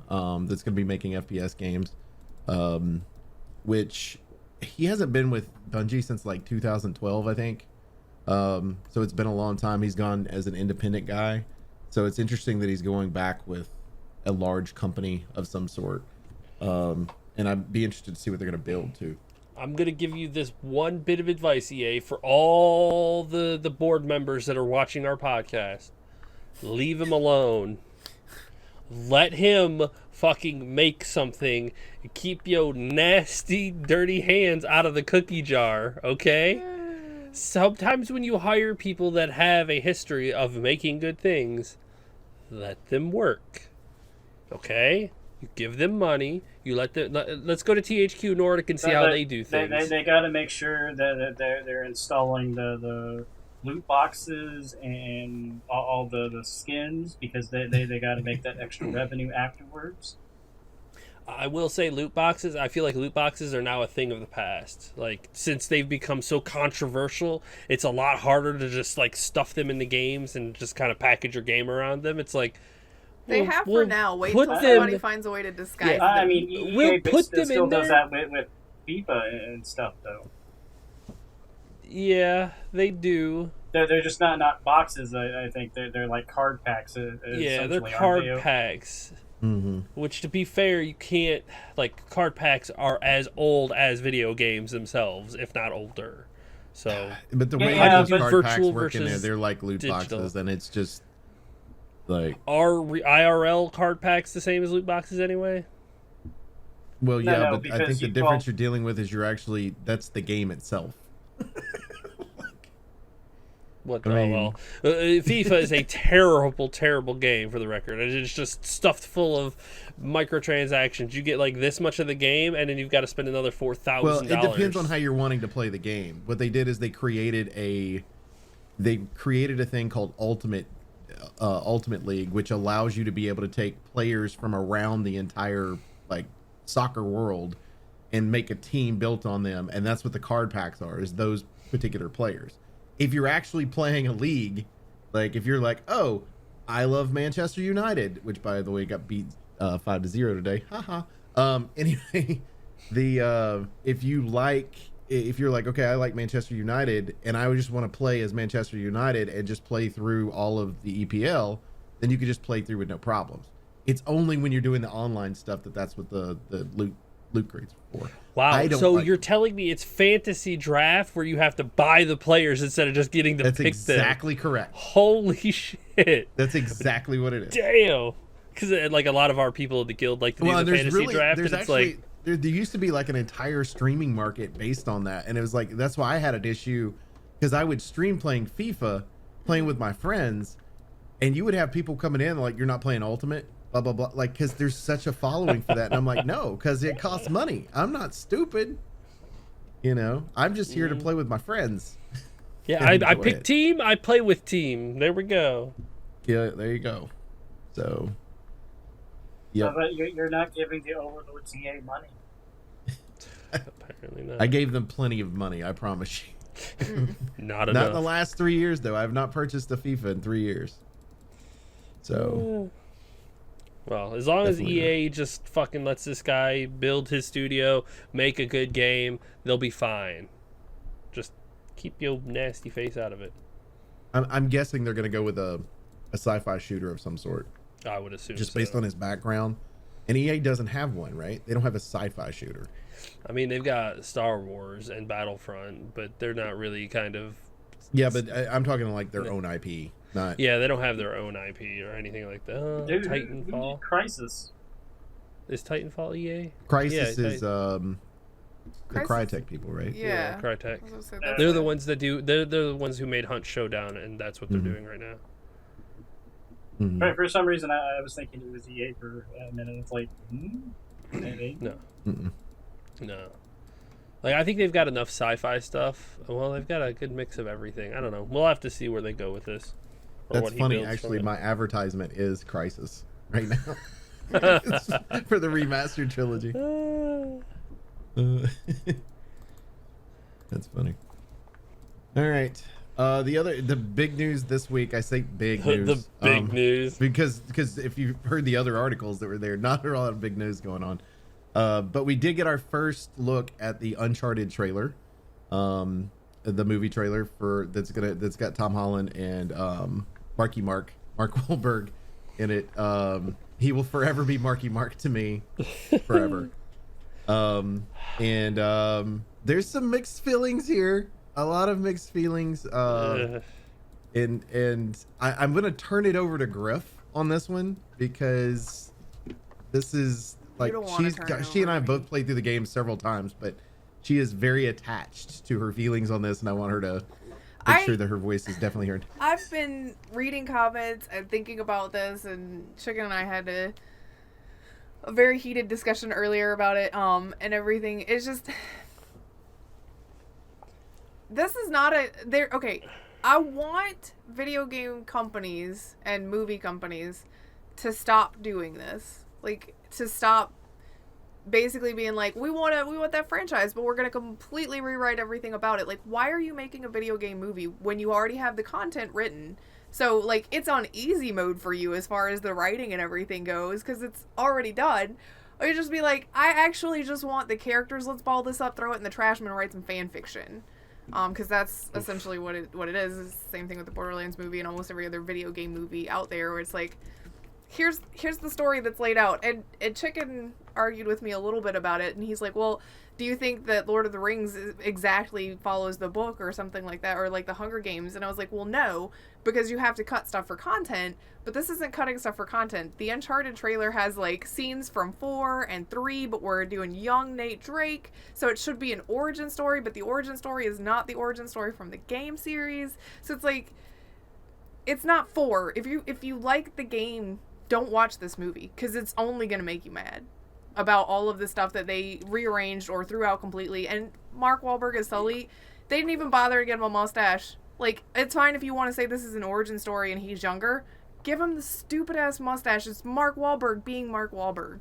that's going to be making FPS games, which he hasn't been with Bungie since like 2012, I think. So it's been a long time. He's gone as an independent guy. So it's interesting that he's going back with a large company of some sort. And I'd be interested to see what they're going to build too. I'm going to give you this one bit of advice, EA, for all the board members that are watching our podcast. Leave him alone. Let him fucking make something. Keep your nasty, dirty hands out of the cookie jar, okay? Sometimes when you hire people that have a history of making good things, let them work, okay? You give them money. You let them. Let's go to THQ Nordic and see how they do things. They got to make sure that they're installing the loot boxes and all the skins, because they got to make that extra revenue afterwards. I will say loot boxes. I feel like loot boxes are now a thing of the past. Like, since they've become so controversial, it's a lot harder to just like stuff them into games and just kind of package your game around them. It's like they have for now. Wait till somebody finds a way to disguise them. I mean, EA still does that with FIFA and stuff, though. Yeah, they do. They're just not boxes. I think they're like card packs. Yeah, they're card packs. Mm-hmm. Which, to be fair, you can't, like, card packs are as old as video games themselves, if not older. So, but the way those card packs work in there, they're like loot boxes, and it's just like, are IRL card packs the same as loot boxes anyway? Well, yeah, but I think the difference you're dealing with is that's the game itself. What? FIFA is a terrible, terrible game, for the record. It's just stuffed full of microtransactions. You get like this much of the game, and then you've got to spend another $4,000. Well, it depends on how you're wanting to play the game. What they did is they created a thing called Ultimate League, which allows you to be able to take players from around the entire like soccer world and make a team built on them, and that's what the card packs are, is those particular players. If you're actually playing a league, like if you're like, oh, I love Manchester United, which by the way got beat 5-0 today. Haha. Anyway, if you're like, okay, I like Manchester United and I just want to play as Manchester United and just play through all of the EPL, then you could just play through with no problems. It's only when you're doing the online stuff that's what the loot crates for. Wow, so you're telling me it's fantasy draft where you have to buy the players instead of just getting to pick them? That's exactly correct. Holy shit. That's exactly what it is. Damn. Because like a lot of our people in the guild like to do the fantasy draft, and it's like... There used to be like an entire streaming market based on that, and it was like, that's why I had an issue, because I would stream playing FIFA, playing with my friends, and you would have people coming in like, you're not playing Ultimate? Blah blah blah, like, because there's such a following for that, and I'm like, no, because it costs money. I'm not stupid, I'm just here to play with my friends. Yeah, I pick team, I play with team. There we go. Yeah, there you go. So yeah, but you're not giving the overlords EA money. Apparently not. I gave them plenty of money, I promise you. Not enough. Not in the last 3 years though. I have not purchased a FIFA in 3 years. So well, as long as EA just fucking lets this guy build his studio, make a good game, they'll be fine. Just keep your nasty face out of it. I'm guessing they're going to go with a sci-fi shooter of some sort. I would assume just based on his background. And EA doesn't have one, right? They don't have a sci-fi shooter. I mean, they've got Star Wars and Battlefront, but they're not really kind of Yeah, but I'm talking like their own IP, not. Yeah, they don't have their own IP or anything like that. Dude, Titanfall. Crisis. Is Titanfall EA? Crysis Yeah, is the Crysis- Crytek people, right? Yeah. Crytek. I was gonna say, They're They're the right. ones that do. They're the ones who made Hunt Showdown, and that's what they're doing right now. Mhm. Right, for some reason, I was thinking it was EA for a minute. It's like, maybe. No, Mm-mm. no. Like I think they've got enough sci-fi stuff. Well, they've got a good mix of everything. I don't know. We'll have to see where they go with this. Or That's what he funny. builds Actually, from it. my advertisement is Crysis right now. It's for the remastered trilogy. That's funny. All right. The big news this week. I say big news. The big news. because if you've heard the other articles that were there, not a lot of big news going on. But we did get our first look at the Uncharted trailer, the movie trailer that's got Tom Holland and Mark Wahlberg in it. He will forever be Marky Mark to me, forever. There's some mixed feelings here. A lot of mixed feelings. And I'm gonna turn it over to Grif on this one because this is like she and I both played through the game several times, but she is very attached to her feelings on this, and I want her to make sure that her voice is definitely heard. I've been reading comments and thinking about this, and Chicken and I had a very heated discussion earlier about it, and everything. It's just, this is not okay. I want video game companies and movie companies to stop doing this. Like, to stop basically being like, we want that franchise, but we're going to completely rewrite everything about it. Like, why are you making a video game movie when you already have the content written? So, like, it's on easy mode for you as far as the writing and everything goes, because it's already done. Or you just be like, I actually just want the characters, let's ball this up, throw it in the trash, and write some fan fiction. Because that's essentially what it is. It's the same thing with the Borderlands movie and almost every other video game movie out there, where it's like, here's the story that's laid out. And Chicken argued with me a little bit about it, and he's like, well, do you think that Lord of the Rings exactly follows the book or something like that, or like the Hunger Games? And I was like, well, no, because you have to cut stuff for content, but this isn't cutting stuff for content. The Uncharted trailer has like scenes from 4 and 3, but we're doing young Nate Drake, so it should be an origin story, but the origin story is not the origin story from the game series. So it's like, it's not 4. If you like the game, don't watch this movie, because it's only going to make you mad about all of the stuff that they rearranged or threw out completely. And Mark Wahlberg as Sully, they didn't even bother to get him a mustache. Like, it's fine if you want to say this is an origin story and he's younger. Give him the stupid-ass mustache. It's Mark Wahlberg being Mark Wahlberg.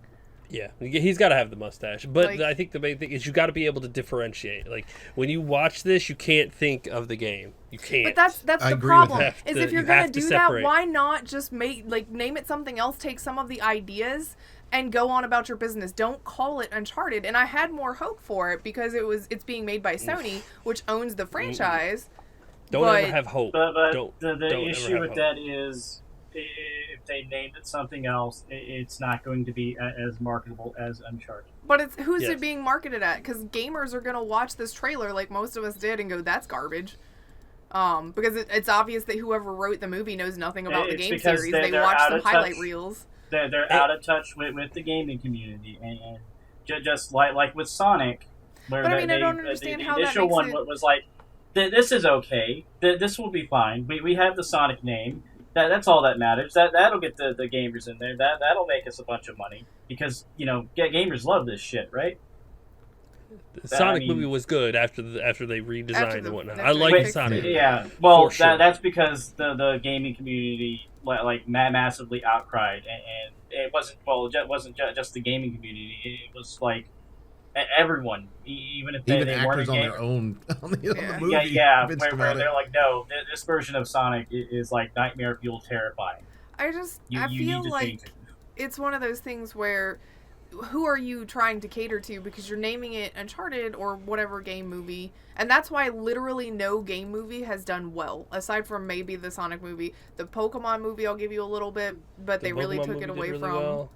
Yeah, he's got to have the mustache. But Like, I think the main thing is you got to be able to differentiate. Like, when you watch this, you can't think of the game. You can't. But that's I the agree with problem. that. Is if you're You going have to to do that, separate. why not just name it something else, take some of the ideas, and go on about your business. Don't call it Uncharted. And I had more hope for it because it's being made by Sony, which owns the franchise. Don't but- ever have hope. But Don't the ever issue have with hope. that is, if they named it something else, it's not going to be as marketable as Uncharted. But it's who's Yes. it being marketed at? Because gamers are gonna watch this trailer like most of us did and go, "That's garbage." Because it's obvious that whoever wrote the movie knows nothing about the It's game because series. they're They watch out some of highlight touch. reels. They're out of touch with the gaming community, and just like with Sonic, where But I mean, I they, don't understand the how that initial makes one it- was like, this is okay, this will be fine. We have the Sonic name. That's all that matters. That'll get the gamers in there. That'll make us a bunch of money because gamers love this shit, right? The Sonic I mean- movie was good after they redesigned and whatnot. I after like they the fixed Sonic. it. Yeah, well, For sure. that's because the gaming community massively outcried, and it wasn't just the gaming community. It was like everyone, even if they weren't a actors on gamer. their own on the Yeah. movie. Yeah, bitched where about it. they're like, no, this version of Sonic is like nightmare fuel terrifying. I You feel need to like change it. it's one of those things where who are you trying to cater to, because you're naming it Uncharted or whatever game movie, and that's why literally no game movie has done well aside from maybe the Sonic movie. The Pokemon movie I'll give you a little bit, but they really Pokemon took movie it did away really from well.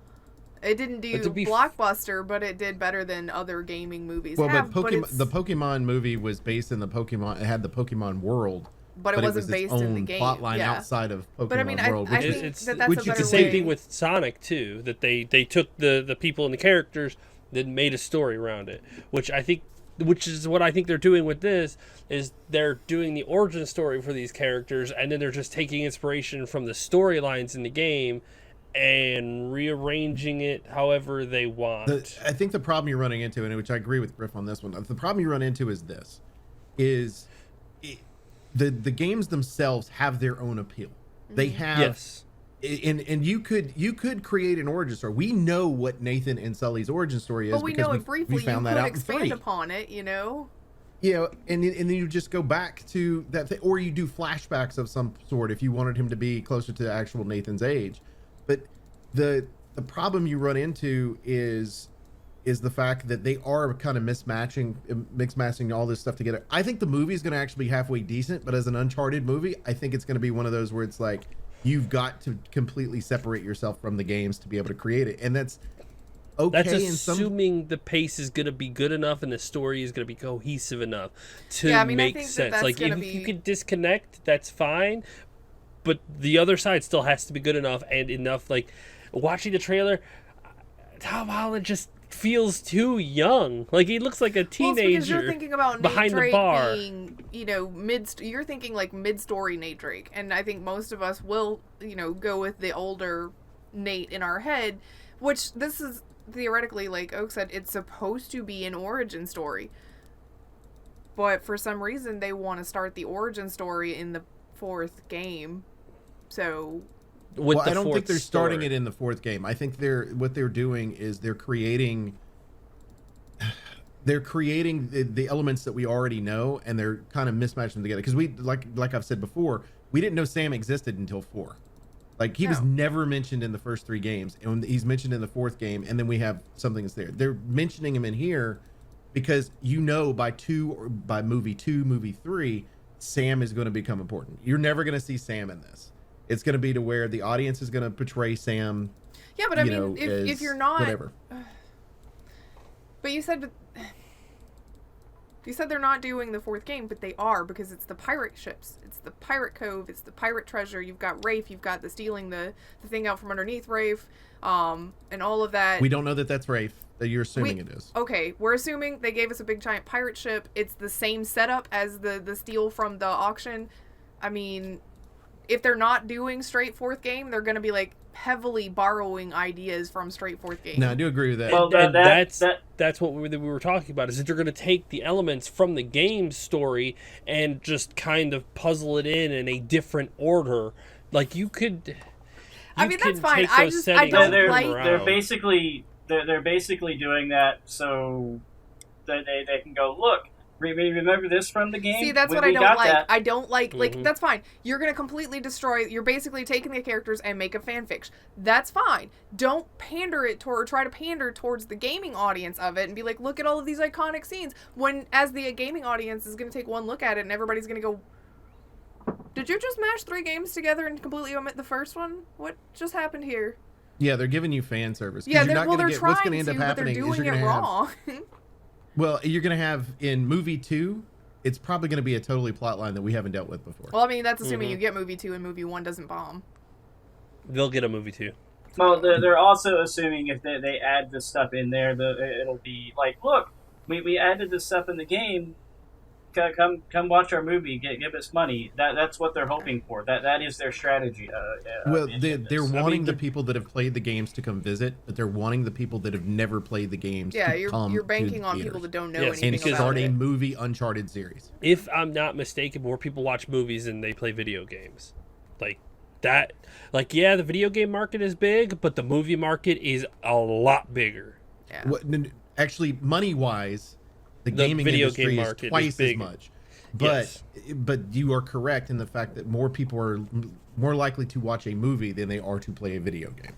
it didn't do But to be blockbuster, but it did better than other gaming movies Well, have. but but it's, the Pokemon movie was based in the Pokemon. It had the Pokemon world, but it wasn't based in the game. Plot line outside of Pokemon but I mean, World, I which think is that's a better it's the same way. thing with Sonic too. That they took the people and the characters, then made a story around it, which is what I think they're doing with this. Is they're doing the origin story for these characters, and then they're just taking inspiration from the storylines in the game and rearranging it however they want. I think the problem you're running into, and which I agree with Grif on this one, the problem you run into is this: the games themselves have their own appeal. They have, yes, and you could create an origin story. We know what Nathan and Sully's origin story is, But we know it briefly. we found that you could out in expand 3. upon it, you know. You know, and then you just go back to that thing, or you do flashbacks of some sort if you wanted him to be closer to actual Nathan's age. But the problem you run into is the fact that they are kind of mix-matching all this stuff together. I think the movie is going to actually be halfway decent, but as an Uncharted movie, I think it's going to be one of those where it's like you've got to completely separate yourself from the games to be able to create it, and that's okay. That's assuming the pace is going to be good enough and the story is going to be cohesive enough to I make think sense. that's Like if you could disconnect, that's fine, but the other side still has to be good enough and enough. Like watching the trailer, Tom Holland just feels too young. Like he looks like a teenager. Well, because you're thinking about behind Nate Drake the bar. being, you're thinking like mid-story Nate Drake, and I think most of us will, go with the older Nate in our head, which this is theoretically, like Oak said, it's supposed to be an origin story. But for some reason, they want to start the origin story in the 4th game. So I don't think they're starting it in the 4th game. I think what they're doing is they're creating the elements that we already know, and they're kind of mismatching them together. Because we, like I've said before, we didn't know Sam existed until 4. Like he was never mentioned in the first 3 games, and he's mentioned in the 4th game, and then we have something that's there. They're mentioning him in here because by movie 2, movie 3, Sam is going to become important. You're never going to see Sam in this. It's going to be to where the audience is going to portray Sam. Yeah, but I mean, if you're not whatever. But you said they're not doing the 4th game, but they are, because it's the pirate ships. It's the pirate cove. It's the pirate treasure. You've got Rafe. You've got the stealing the thing out from underneath Rafe, and all of that. We don't know that that's Rafe. That you're assuming it is. Okay, we're assuming they gave us a big giant pirate ship. It's the same setup as the steal from the auction. I mean, if they're not doing straight 4th game, they're going to be like heavily borrowing ideas from straight 4th game. No, I do agree with that. Well, that's what we were talking about, is that you're going to take the elements from the game story and just kind of puzzle it in a different order. Like you could. I mean, that's fine. I don't like. They're basically doing that so that they can go, look, remember this from the game? See, that's what I don't like. I don't like, that's fine. You're going to completely you're basically taking the characters and make a fanfiction. That's fine. Don't pander it or try to pander towards the gaming audience of it and be like, look at all of these iconic scenes. When, as the gaming audience is going to take one look at it and everybody's going to go, did you just mash 3 games together and completely omit the first one? What just happened here? Yeah, they're giving you fan service. Yeah, they're trying what's going to end up but they're happening doing is you're it going to wrong. Well, you're going to have in movie 2, it's probably going to be a totally plot line that we haven't dealt with before. Well, I mean, that's assuming you get movie 2 and movie 1 doesn't bomb. They'll get a movie 2. Well, they're also assuming if they add this stuff in there, it'll be like, look, we added this stuff in the game. Come watch our movie. Give us money. That's what they're hoping for. That is their strategy. Well, they're wanting the people that have played the games to come visit, but they're wanting the people that have never played the games. Yeah, to come you're banking to on theaters. people that don't know and anything about start it. a movie Uncharted series. If I'm not mistaken, more people watch movies than they play video games. Like that. Like, yeah, the video game market is big, but the movie market is a lot bigger. Yeah. Actually, money wise, the gaming video industry game is market twice is big. as much. But you are correct in the fact that more people are more likely to watch a movie than they are to play a video game.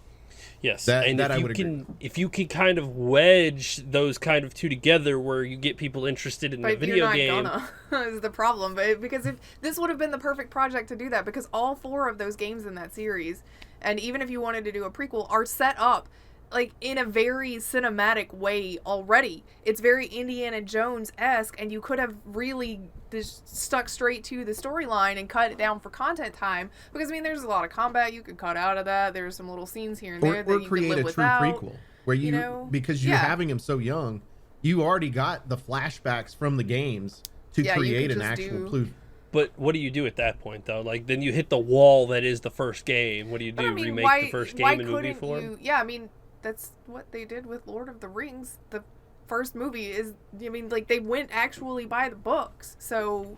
Yes, and if I you would can, agree. if you can kind of wedge those kind of two together, where you get people interested in the video game, you're not gonna is the problem. But because if this would have been the perfect project to do that, because all 4 of those games in that series, and even if you wanted to do a prequel, are set up like in a very cinematic way already. It's very Indiana Jones-esque, and you could have really just stuck straight to the storyline and cut it down for content time, because I mean there's a lot of combat you could cut out of that. There's some little scenes here and there that you could live without. Or create a true prequel where because you're having him so young, you already got the flashbacks from the games to create an actual But what do you do at that point, though? Like, then you hit the wall that is the first game. What do you do? Remake the first game in movie form? Yeah, I mean, that's what they did with Lord of the Rings. The first movie is, I mean, like, they went actually by the books. So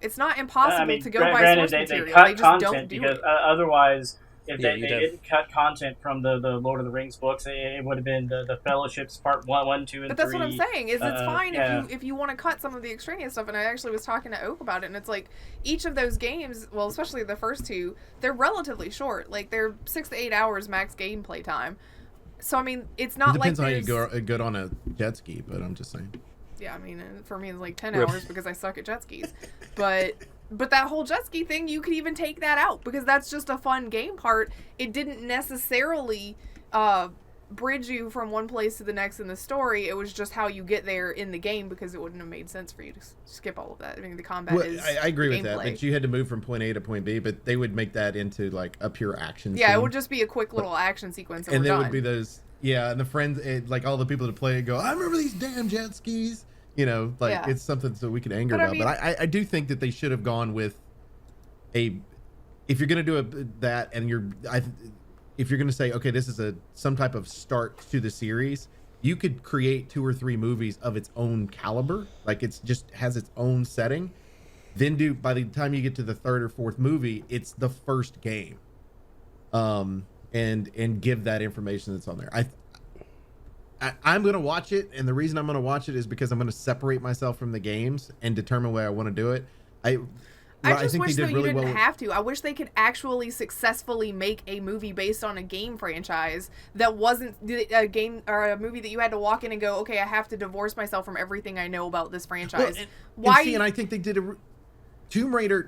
it's not impossible to go by source material. They just don't do it. Otherwise, if they didn't cut content from the Lord of the Rings books, it would have been the Fellowships Part 1, 2, and 3. But that's what I'm saying, is it's fine if you want to cut some of the extraneous stuff, and I actually was talking to Oak about it, and it's like, each of those games, well, especially the first two, they're relatively short. Like, they're 6 to 8 hours max gameplay time. So, I mean, it's not like it depends on how you go good on a jet ski, but I'm just saying. Yeah, I mean, for me, it's like 10 hours because I suck at jet skis. But that whole jet ski thing, you could even take that out because that's just a fun game part. It didn't necessarily bridge you from one place to the next in the story. It was just how you get there in the game, because it wouldn't have made sense for you to skip all of that. I mean, the combat is I agree with that, gameplay. but you had to move from point A to point B, but they would make that into like a pure action scene. Yeah, it would just be a quick little action sequence and there would be those, and the friends, like all the people that play it go, I remember these damn jet skis. You know, like it's something so we could anger about. But I do think that they should have gone with if you're going to do that, and if you're going to say, okay, this is some type of start to the series, you could create 2 or 3 movies of its own caliber. Like it's just has its own setting. Then by the time you get to the 3rd or 4th movie, it's the first game. And give that information that's on there. I'm going to watch it, and the reason I'm going to watch it is because I'm going to separate myself from the games and determine where I want to do it. I just think wish they did really you didn't well. have to. I wish they could actually successfully make a movie based on a game franchise that wasn't a game or a movie that you had to walk in and go, okay, I have to divorce myself from everything I know about this franchise. Well, and I think they did Tomb Raider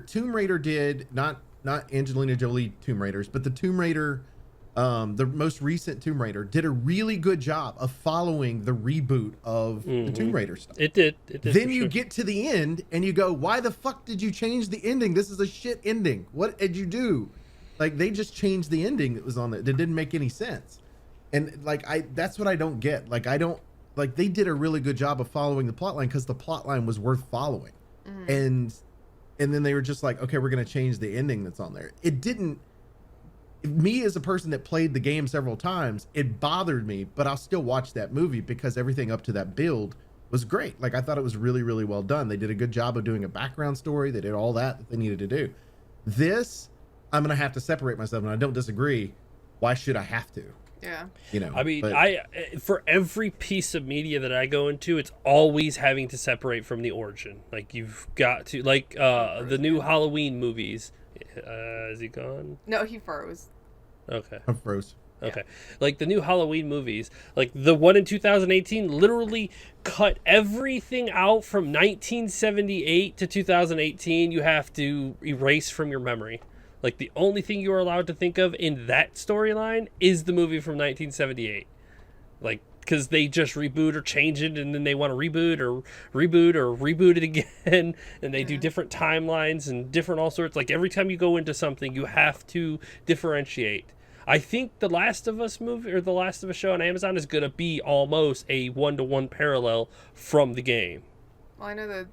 did not Angelina Jolie Tomb Raiders, but the Tomb Raider. The most recent Tomb Raider did a really good job of following the reboot of the Tomb Raider stuff. It did. Then you get to the end and you go, why the fuck did you change the ending? This is a shit ending. What did you do? Like, they just changed the ending that was on there. That didn't make any sense. And that's what I don't get. They did a really good job of following the plotline because the plotline was worth following. And then they were just like, okay, we're going to change the ending that's on there. It didn't. Me as a person that played the game several times, it bothered me, but I'll still watch that movie because everything up to that build was great. Like, I thought it was really, really well done. They did a good job of doing a background story. They did all that they needed to do. This, I'm going to have to separate myself, and I don't disagree. Why should I have to? Yeah. You know, I mean, for every piece of media that I go into, it's always having to separate from the origin. Like, you've got to, like, the new Halloween movies. Is he gone? No, he froze. Okay. I froze. Okay. Like the new Halloween movies, like the one in 2018 literally cut everything out from 1978 to 2018. You have to erase from your memory. Like the only thing you are allowed to think of in that storyline is the movie from 1978. Like, because they just reboot or change it, and then they want to reboot it again, and they do different timelines and different all sorts. Like every time you go into something, you have to differentiate. I think the Last of Us movie or the Last of Us show on Amazon is going to be almost a 1-to-1 parallel from the game. Well, I know that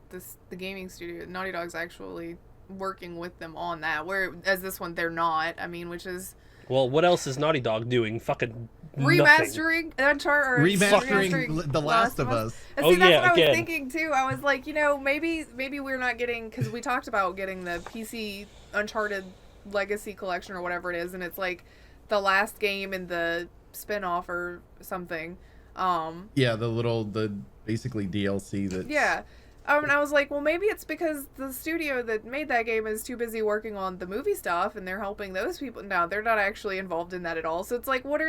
the gaming studio, Naughty Dog's actually working with them on that, whereas this one they're not. I mean, which is... Well, what else is Naughty Dog doing? Fucking remastering nothing. Remastering The Last of Us. And see, that's what I was thinking too. I was like, maybe we're not getting, because we talked about getting the PC Uncharted Legacy Collection or whatever it is, and it's like the last game in the spin-off or something. The basically DLC that. Yeah. And I was like, well, maybe it's because the studio that made that game is too busy working on the movie stuff, and they're helping those people. No, they're not actually involved in that at all. So it's like, what?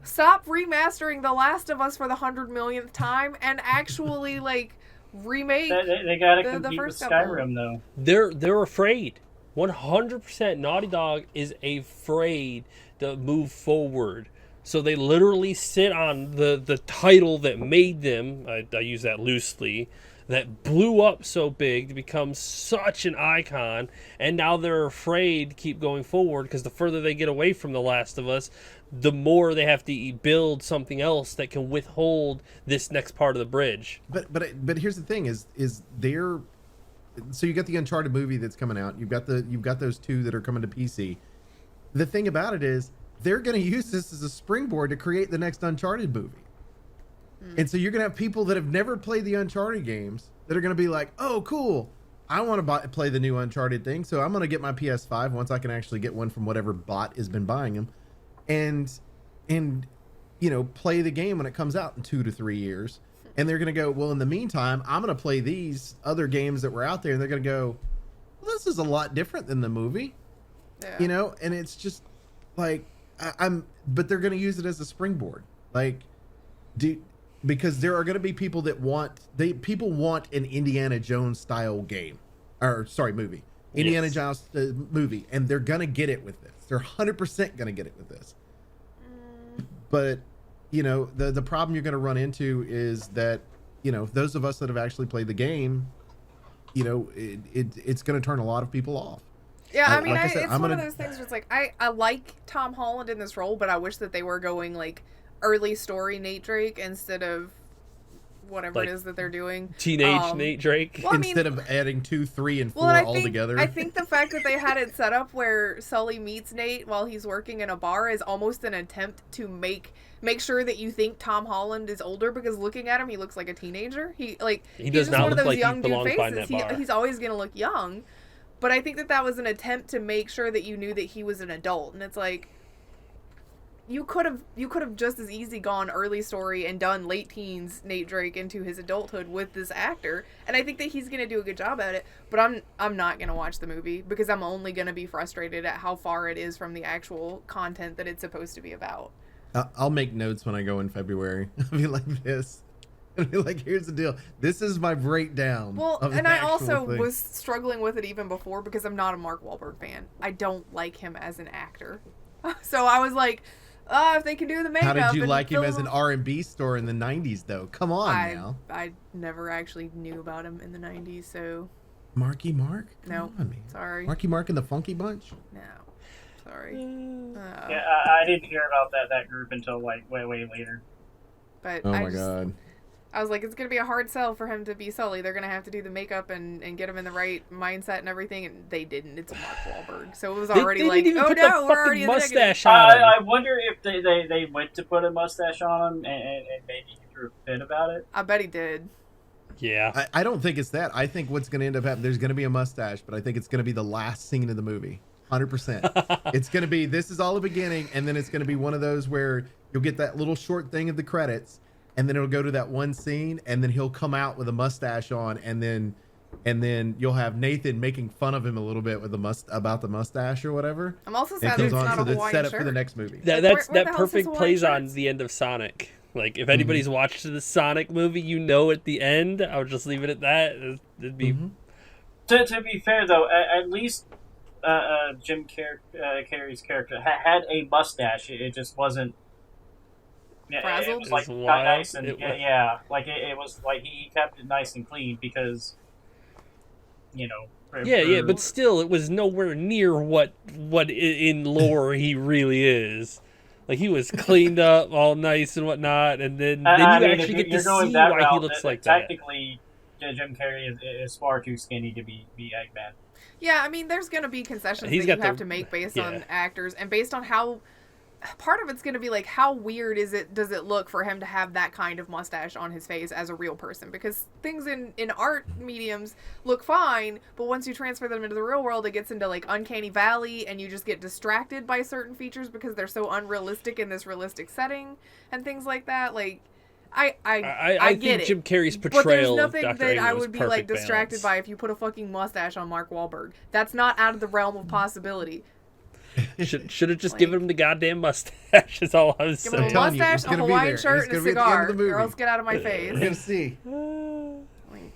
Stop remastering The Last of Us for the 100 millionth time and actually remake. They gotta compete with Skyrim though. They're afraid. 100% Naughty Dog is afraid to move forward. So they literally sit on the title that made them, I use that loosely, that blew up so big to become such an icon, and now they're afraid to keep going forward because the further they get away from The Last of Us, the more they have to build something else that can withhold this next part of the bridge. But here's the thing: is they're so you got the Uncharted movie that's coming out. You've got those two that are coming to PC. The thing about it is they're going to use this as a springboard to create the next Uncharted movie. And so you're going to have people that have never played the Uncharted games that are going to be like, oh, cool. I want to play the new Uncharted thing. So I'm going to get my PS5 once I can actually get one from whatever bot has been buying them. And play the game when it comes out in 2 to 3 years. And they're going to go, well, in the meantime, I'm going to play these other games that were out there. And they're going to go, well, this is a lot different than the movie. Yeah. And it's just like, but they're going to use it as a springboard. Because there are going to be people that want an Indiana Jones style game, movie, Indiana Jones movie, and they're going to get it with this. They're 100% going to get it with this. But the problem you're going to run into is that those of us that have actually played the game, it's going to turn a lot of people off. Yeah, I mean, it's one of those things where it's like I like Tom Holland in this role, but I wish that they were going like early story Nate Drake instead of whatever it is that they're doing. Teenage Nate Drake. Well, instead of adding 2, 3, and 4 all together. I think the fact that they had it set up where Sully meets Nate while he's working in a bar is almost an attempt to make sure that you think Tom Holland is older, because looking at him, he looks like a teenager. He's does not one of look those like young he dude belongs behind faces. that bar. He's always going to look young. But I think that was an attempt to make sure that you knew that he was an adult. And it's like, you could have just as easy gone early story and done late teens Nate Drake into his adulthood with this actor. And I think that he's going to do a good job at it. But I'm not going to watch the movie because I'm only going to be frustrated at how far it is from the actual content that it's supposed to be about. I'll make notes when I go in February. I'll be like this. I'll be like, here's the deal. This is my breakdown. Well, of and the I actual also thing. was struggling with it even before because I'm not a Mark Wahlberg fan. I don't like him as an actor. So I was like, if they can do the makeup. How did you like him as an R&B star in the 90s, though? Come on now. I never actually knew about him in the 90s, so... Marky Mark? No, Come on, man. sorry. Marky Mark and the Funky Bunch? No, sorry. Yeah, I didn't hear about that group until like way later. But Oh my god. I was like, it's going to be a hard sell for him to be Sully. They're going to have to do the makeup and get him in the right mindset and everything, and they didn't. It's a Mark Wahlberg. So it was already they like, didn't even oh put no, the we're already in the mustache negative. on him. I wonder if they went to put a mustache on him and maybe he threw a fit about it. I bet he did. Yeah. I don't think it's that. I think what's going to end up happening, there's going to be a mustache, but I think it's going to be the last scene of the movie. 100%. It's going to be, this is all the beginning, and then it's going to be one of those where you'll get that little short thing of the credits, and then it'll go to that one scene, and then he'll come out with a mustache on, and then you'll have Nathan making fun of him a little bit with about the mustache or whatever. I'm also sad that it's not a Hawaiian set up shirt. for the next movie. Like, That where the hell's perfect his plays Hawaiian on shirts? the end of Sonic. Like, if anybody's watched the Sonic movie, at the end, I would just leave it at that. It'd be... To be fair, though, at least Jim Carrey's character had a mustache. It just wasn't... Frazzled? It was like It was nice and wild. yeah, like it was like he kept it nice and clean because, but still, it was nowhere near what in lore he really is. Like, he was cleaned up, all nice and whatnot, and then you actually get to see why he looks like that. Technically, Jim Carrey is far too skinny to be Eggman. Yeah, I mean, there's going to be concessions He's that you got have the- to make based yeah. on actors and based on how... Part of it's going to be like, how weird does it look for him to have that kind of mustache on his face as a real person? Because things in art mediums look fine, but once you transfer them into the real world, it gets into like uncanny valley, and you just get distracted by certain features because they're so unrealistic in this realistic setting and things like that. Like, I think get it. Jim Carrey's But there's portrayal of nothing Dr. that I Eggman was would be like perfect distracted balance. by if you put a fucking mustache on Mark Wahlberg. That's not out of the realm of possibility. Should have just given him the goddamn mustache. Is all I was Give him a saying. telling you, mustache, it's a gonna be Hawaiian there. shirt, It's and a gonna be at the end of cigar. the movie. Or else get out of my We're face. gonna see. Like,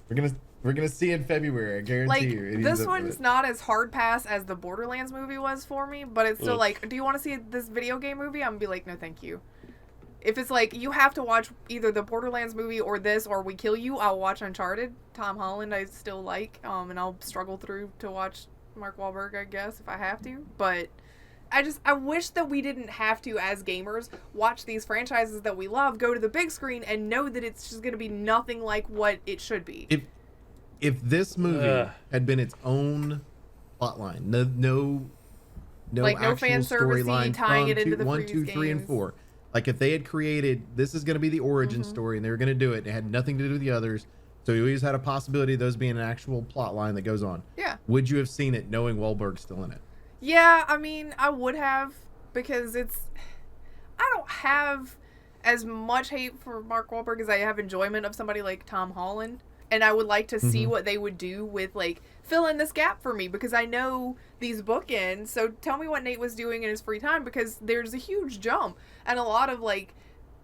We're gonna. We're gonna see in February. I guarantee Like, you. It this ends up with one's it. not as hard pass as the Borderlands movie was for me, but it's still like, do you want to see this video game movie? I'm gonna be like, no, thank you. If it's like, you have to watch either the Borderlands movie or this, or we kill you, I'll watch Uncharted. Tom Holland I still like, and I'll struggle through to watch Mark Wahlberg, I guess, if I have to. But I wish that we didn't have to, as gamers, watch these franchises that we love go to the big screen and know that it's just going to be nothing like what it should be. If this movie had been its own plotline, no like, no actual fan servicey storyline tying it from into the 1, previous 2, 3, and games. 4. Like, if they had created, this is going to be the origin story, and they were going to do it, it had nothing to do with the others, so you always had a possibility of those being an actual plot line that goes on. Yeah. Would you have seen it knowing Wahlberg's still in it? Yeah, I mean, I would have, because I don't have as much hate for Mark Wahlberg as I have enjoyment of somebody like Tom Holland. And I would like to see what they would do with, like, fill in this gap for me, because I know these bookends. So tell me what Nate was doing in his free time, because there's a huge jump and a lot of, like,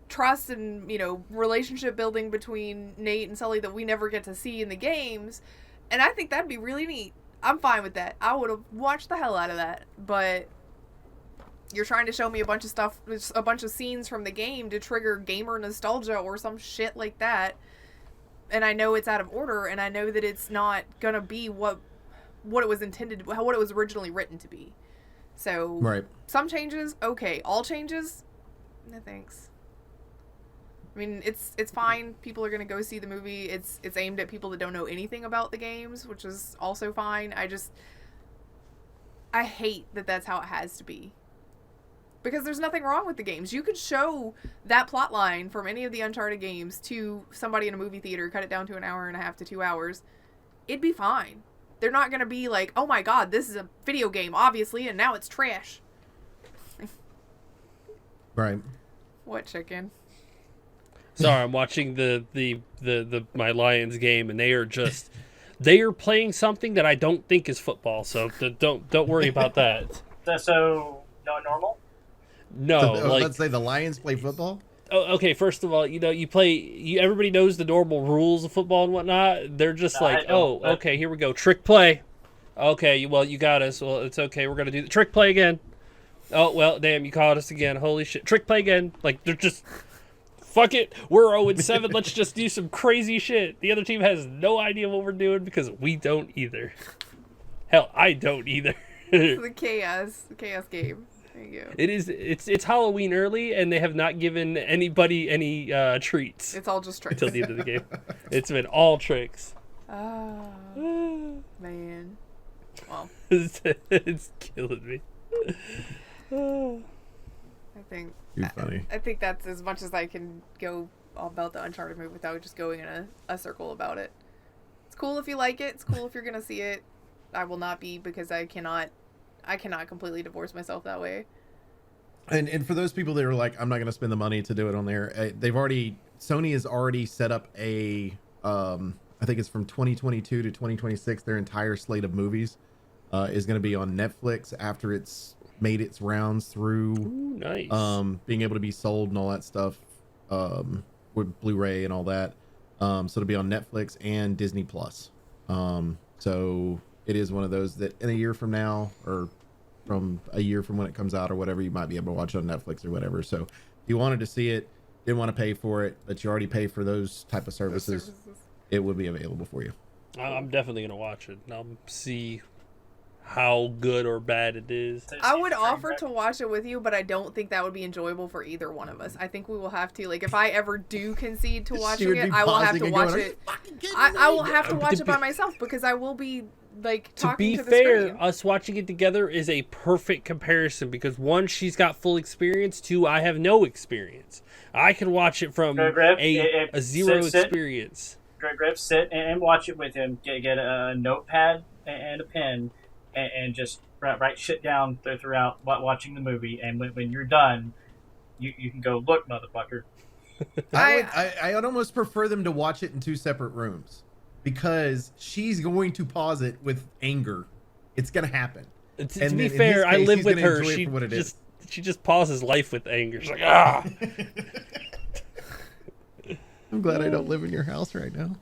trust and, relationship building between Nate and Sully that we never get to see in the games. And I think that'd be really neat. I'm fine with that. I would have watched the hell out of that. But you're trying to show me a bunch of stuff, a bunch of scenes from the game to trigger gamer nostalgia or some shit like that. And I know it's out of order, and I know that it's not gonna be what it was intended, what it was originally written to be. So, Right. Some changes, okay. All changes, no thanks. I mean, it's fine. People are gonna go see the movie. It's aimed at people that don't know anything about the games, which is also fine. I hate that that's how it has to be. Because there's nothing wrong with the games. You could show that plot line from any of the Uncharted games to somebody in a movie theater, cut it down to an hour and a half to 2 hours. It'd be fine. They're not going to be like, oh my god, this is a video game, obviously, and now it's trash. Right. What, chicken? Sorry, I'm watching the my Lions game, and they are playing something that I don't think is football. So don't worry about that. So not normal. No, let's say the Lions play football. Oh, okay. First of all, you play. Everybody knows the normal rules of football and whatnot. They're just like, oh, okay, here we go, trick play. Okay, well, you got us. Well, it's okay. We're gonna do the trick play again. Oh, well, damn, you caught us again. Holy shit, trick play again. Like, they're just, fuck it. We're 0-7. Let's just do some crazy shit. The other team has no idea what we're doing because we don't either. Hell, I don't either. It's the chaos game. There you go. It's Halloween early, and they have not given anybody any treats It's all just tricks. until the end of the game. It's been all tricks. Oh, man. Well, It's killing me. I think You're funny. I think that's as much as I can go about the Uncharted movie without just going in a circle about it. It's cool if you like it. It's cool if you're gonna see it. I will not be, because I cannot completely divorce myself that way. And for those people that are like, I'm not going to spend the money to do it on there, Sony has already set up I think it's from 2022 to 2026, their entire slate of movies is going to be on Netflix after it's made its rounds through. Ooh, nice. Being able to be sold and all that stuff with Blu-ray and all that. So it'll be on Netflix and Disney Plus. So it is one of those that in a year from now, or from a year from when it comes out or whatever, you might be able to watch it on Netflix or whatever. So if you wanted to see it, didn't want to pay for it, but you already pay for those type of services, it would be available for you. I'm definitely going to watch it. I'll see how good or bad it is. I would offer to watch it with you, but I don't think that would be enjoyable for either one of us. I think we will have to, like, if I ever do concede to watching it, I will have to watch it. I will have to watch it by myself, because I will be, like, talking to the screen. To be fair, us watching it together is a perfect comparison, because one, she's got full experience. Two, I have no experience. I can watch it from a zero experience. Grif, sit and watch it with him. Get a notepad and a pen, and just write shit down throughout watching the movie. And when you're done, you can go, look, motherfucker. I'd almost prefer them to watch it in two separate rooms, because she's going to pause it with anger. It's going to happen. To be fair, I live with her. She just pauses life with anger. She's like, ah. I'm glad I don't live in your house right now.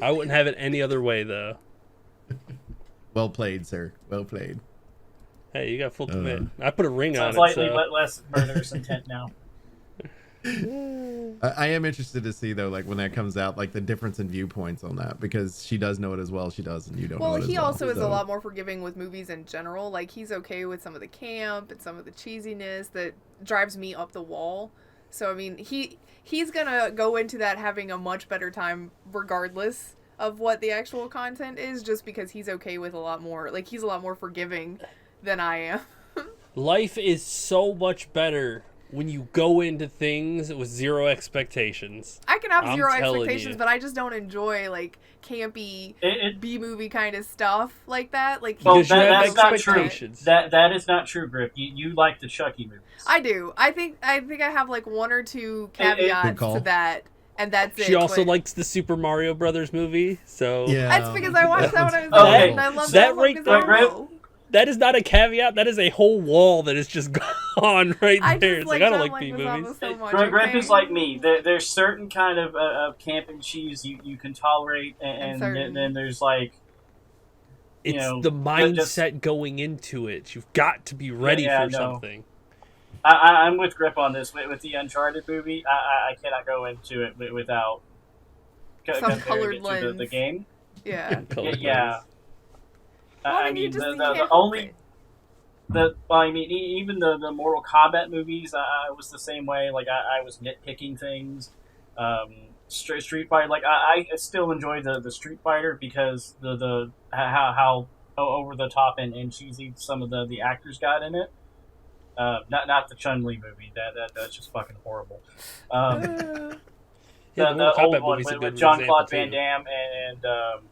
I wouldn't have it any other way, though. Well played, sir. Well played. Hey, you got full commit. I put a ring on Sounds it. slightly So. less murderous intent now. I am interested to see though, like when that comes out, like the difference in viewpoints on that, because she does know it as well as she does, and you don't. Well, know it he as well, also is a so. lot more forgiving with movies in general. Like, he's okay with some of the camp and some of the cheesiness that drives me up the wall. So, I mean, he's gonna go into that having a much better time regardless of what the actual content is, just because he's okay with a lot more, like, he's a lot more forgiving than I am. Life is so much better when you go into things with zero expectations. I can have I'm zero telling expectations, you. but I just don't enjoy, like, campy B-movie kind of stuff like that. Like, Well, Because you have that's not true. expectations. That is not true, Grif. You like the Chucky movies. I do. I think I have, like, one or two caveats Good call. to that, and that's it. She also but- likes the Super Mario Brothers movie, so Yeah, That's because I watched that when I was Okay. a kid, and I love That that one right because there- I know. that is not a caveat. That is a whole wall that is just gone right I there. just It's like I don't John like B Leguizamo movies. so much. Grif okay? is like me. There's certain kind of camp and cheese you can tolerate, and certain- then there's like It's know, the mindset just- going into it. You've got to be ready Yeah, for no. something. I'm with Grif on this. With the Uncharted movie, I cannot go into it without Some comparing colored it to the lens. game. Yeah. Yeah. Well, I then you mean, just- you the can't help only it. I mean, even the Mortal Kombat movies, I was the same way. Like I was nitpicking things. Street Fighter, like I still enjoy the Street Fighter because the how over the top and cheesy some of the actors got in it. Not the Chun-Li movie. That's just fucking horrible. Yeah, the Mortal old Kombat one movie's a with good Jean Claude example, Van too. Damme and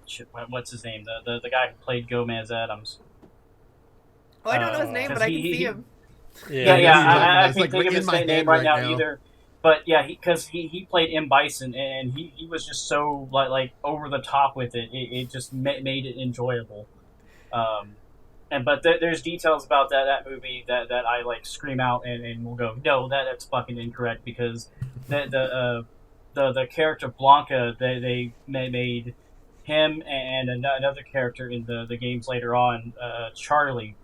shit, what's his name? The guy who played Gomez Adams. Well, I don't know his name, but I can see him. Yeah, Yeah, I it's can't like think of in his my name head right right now now. either. But yeah, because he played M. Bison, and he was just so like over the top with it. It just made it enjoyable. But there's details about that movie that I like scream out and will go, no, that's fucking incorrect, because the character Blanca, they made him and another character in the games later on, Charlie,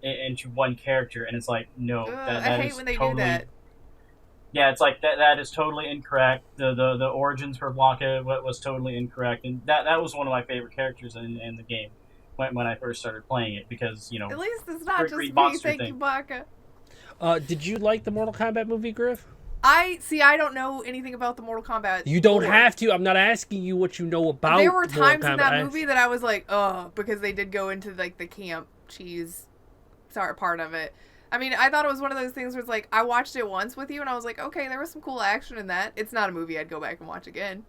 into one character, and it's like, no, that I hate is when they totally, do that. yeah, it's like that is totally incorrect. The origins for Blanca was totally incorrect, and that was one of my favorite characters in the game when I first started playing it, because At least it's not just Great me. monster Thank you, thing. Baka. Did you like the Mortal Kombat movie, Grif? I don't know anything about the Mortal Kombat. You don't lore. have to. I'm not asking you what you know about. There were Mortal times in Kombat. that movie that I was like, ugh, because they did go into like the camp cheese part of it. I mean, I thought it was one of those things where it's like, I watched it once with you and I was like, okay, there was some cool action in that. It's not a movie I'd go back and watch again.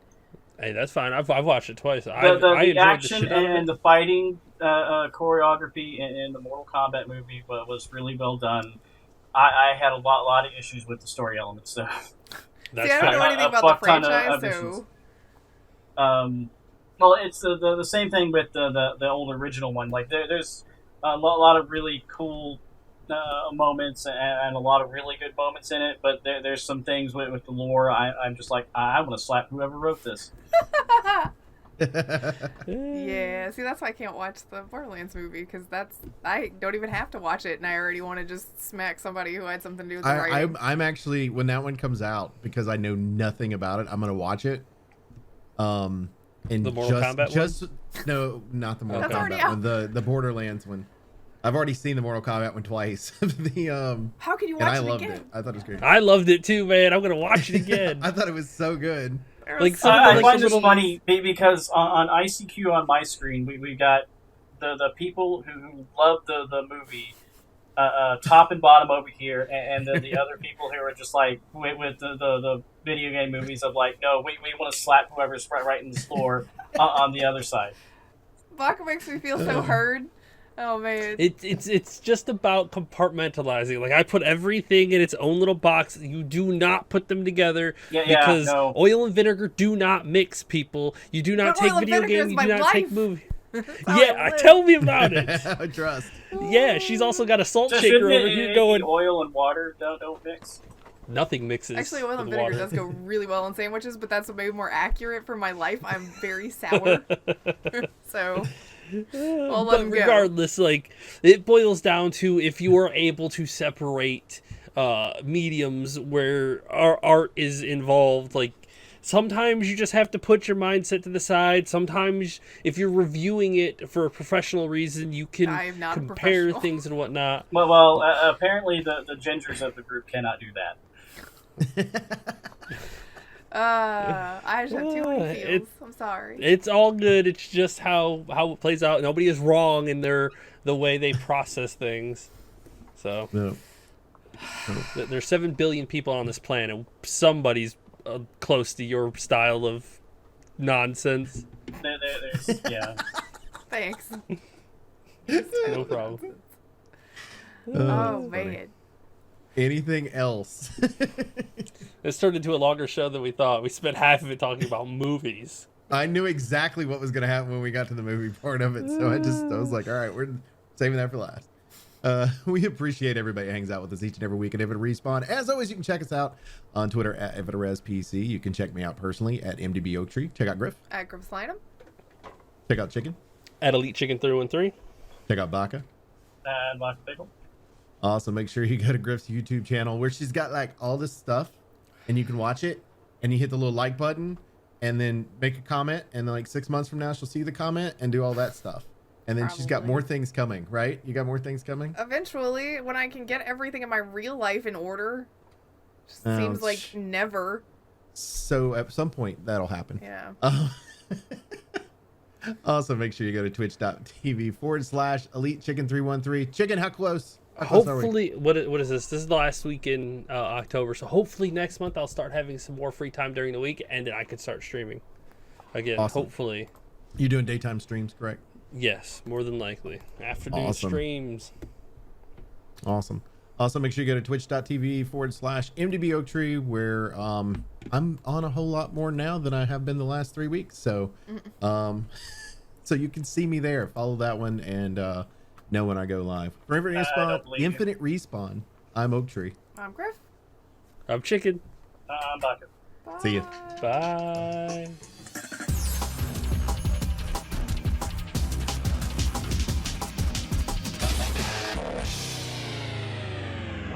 Hey, that's fine. I've watched it twice. I The enjoyed the action shit out of it. and the fighting choreography in the Mortal Kombat movie was really well done. I had a lot of issues with the story elements, though. That's See, I don't know fine. anything A about the fuck ton of franchise, issues. so... Well, it's the same thing with the old original one. Like there's a lot of really cool moments and a lot of really good moments in it, but there's some things with the lore. I'm just like, I want to slap whoever wrote this. Yeah, see, that's why I can't watch the Borderlands movie, because I don't even have to watch it, and I already want to just smack somebody who had something to do with the writing. I'm actually, when that one comes out, because I know nothing about it, I'm gonna watch it. And The Mortal Kombat one? No, not the Mortal That's already Kombat one. The Borderlands one. I've already seen the Mortal Kombat one twice. How can you and watch I it loved again? it. I thought it was great. I loved it too, man. I'm gonna watch it again. I thought it was so good. There was Like, so some of the, I like, find the this little- funny because on ICQ on my screen we got the people who love the movie top and bottom over here, and then the other people who are just like with the video game movies of like, no, we want to slap whoever's right in the floor on the other side. Baka makes me feel so heard. Oh, man. It's just about compartmentalizing. Like, I put everything in its own little box. You do not put them together Yeah, because no. oil and vinegar do not mix, people. You do not But take oil and video vinegar games. is You my do not take life. movie. how Yeah, I live. tell me about it. I trust. Yeah, she's also got a salt Just shaker shouldn't over here going. oil and water don't mix. Nothing mixes. Actually, oil and with vinegar water. does go really well in sandwiches, but that's maybe more accurate for my life. I'm very sour. So, I'll let But him go. regardless, like, it boils down to if you are able to separate mediums where our art is involved, like, sometimes you just have to put your mindset to the side. Sometimes if you're reviewing it for a professional reason, you can I am not a compare professional. things and whatnot. Well, apparently the gingers of the group cannot do that. I just have too many feels. It's- I'm sorry. It's all good. It's just how it plays out. Nobody is wrong in the way they process things. So No. there's 7 billion people on this planet. Somebody's close to your style of nonsense. There's, yeah. Thanks. No problem. Oh, funny. man. Anything else? This turned into a longer show than we thought. We spent half of it talking about movies. I knew exactly what was going to happen when we got to the movie part of it, so I was like, all right, we're saving that for last. We appreciate everybody who hangs out with us each and every week at Infinite Respawn. As always, you can check us out on Twitter at InfiniteResPC. You can check me out personally at MDB Oaktree. Check out Grif. At Grif Slynam. Check out Chicken. At Elite Chicken 313. Check out Baka. And Black Pickle. Also, make sure you go to Grif's YouTube channel where she's got like all this stuff and you can watch it and you hit the little like button and then make a comment. And then like 6 months from now, she'll see the comment and do all that stuff. And then she's got Probably. more things coming, right? You got more things coming? Eventually, when I can get everything in my real life in order, just Oh, seems like never. So at some point that'll happen. Yeah. Also, make sure you go to twitch.tv/Elite Chicken 313. Chicken, how close? How close are we? Hopefully, what is this? This is the last week in October. So hopefully next month I'll start having some more free time during the week and then I could start streaming again. Awesome. Hopefully. You doing daytime streams, correct? Yes, more than likely. Afternoon Awesome. streams. Awesome. Also, make sure you go to twitch.tv/MDB Oaktree, where I'm on a whole lot more now than I have been the last 3 weeks. So, so you can see me there. Follow that one and know when I go live. For Infinite I don't Respawn, believe you. Infinite Respawn, I'm Oaktree. I'm Grif. I'm Chicken. I'm Baka. Bye. See ya. Bye.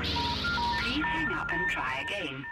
Please hang up and try again.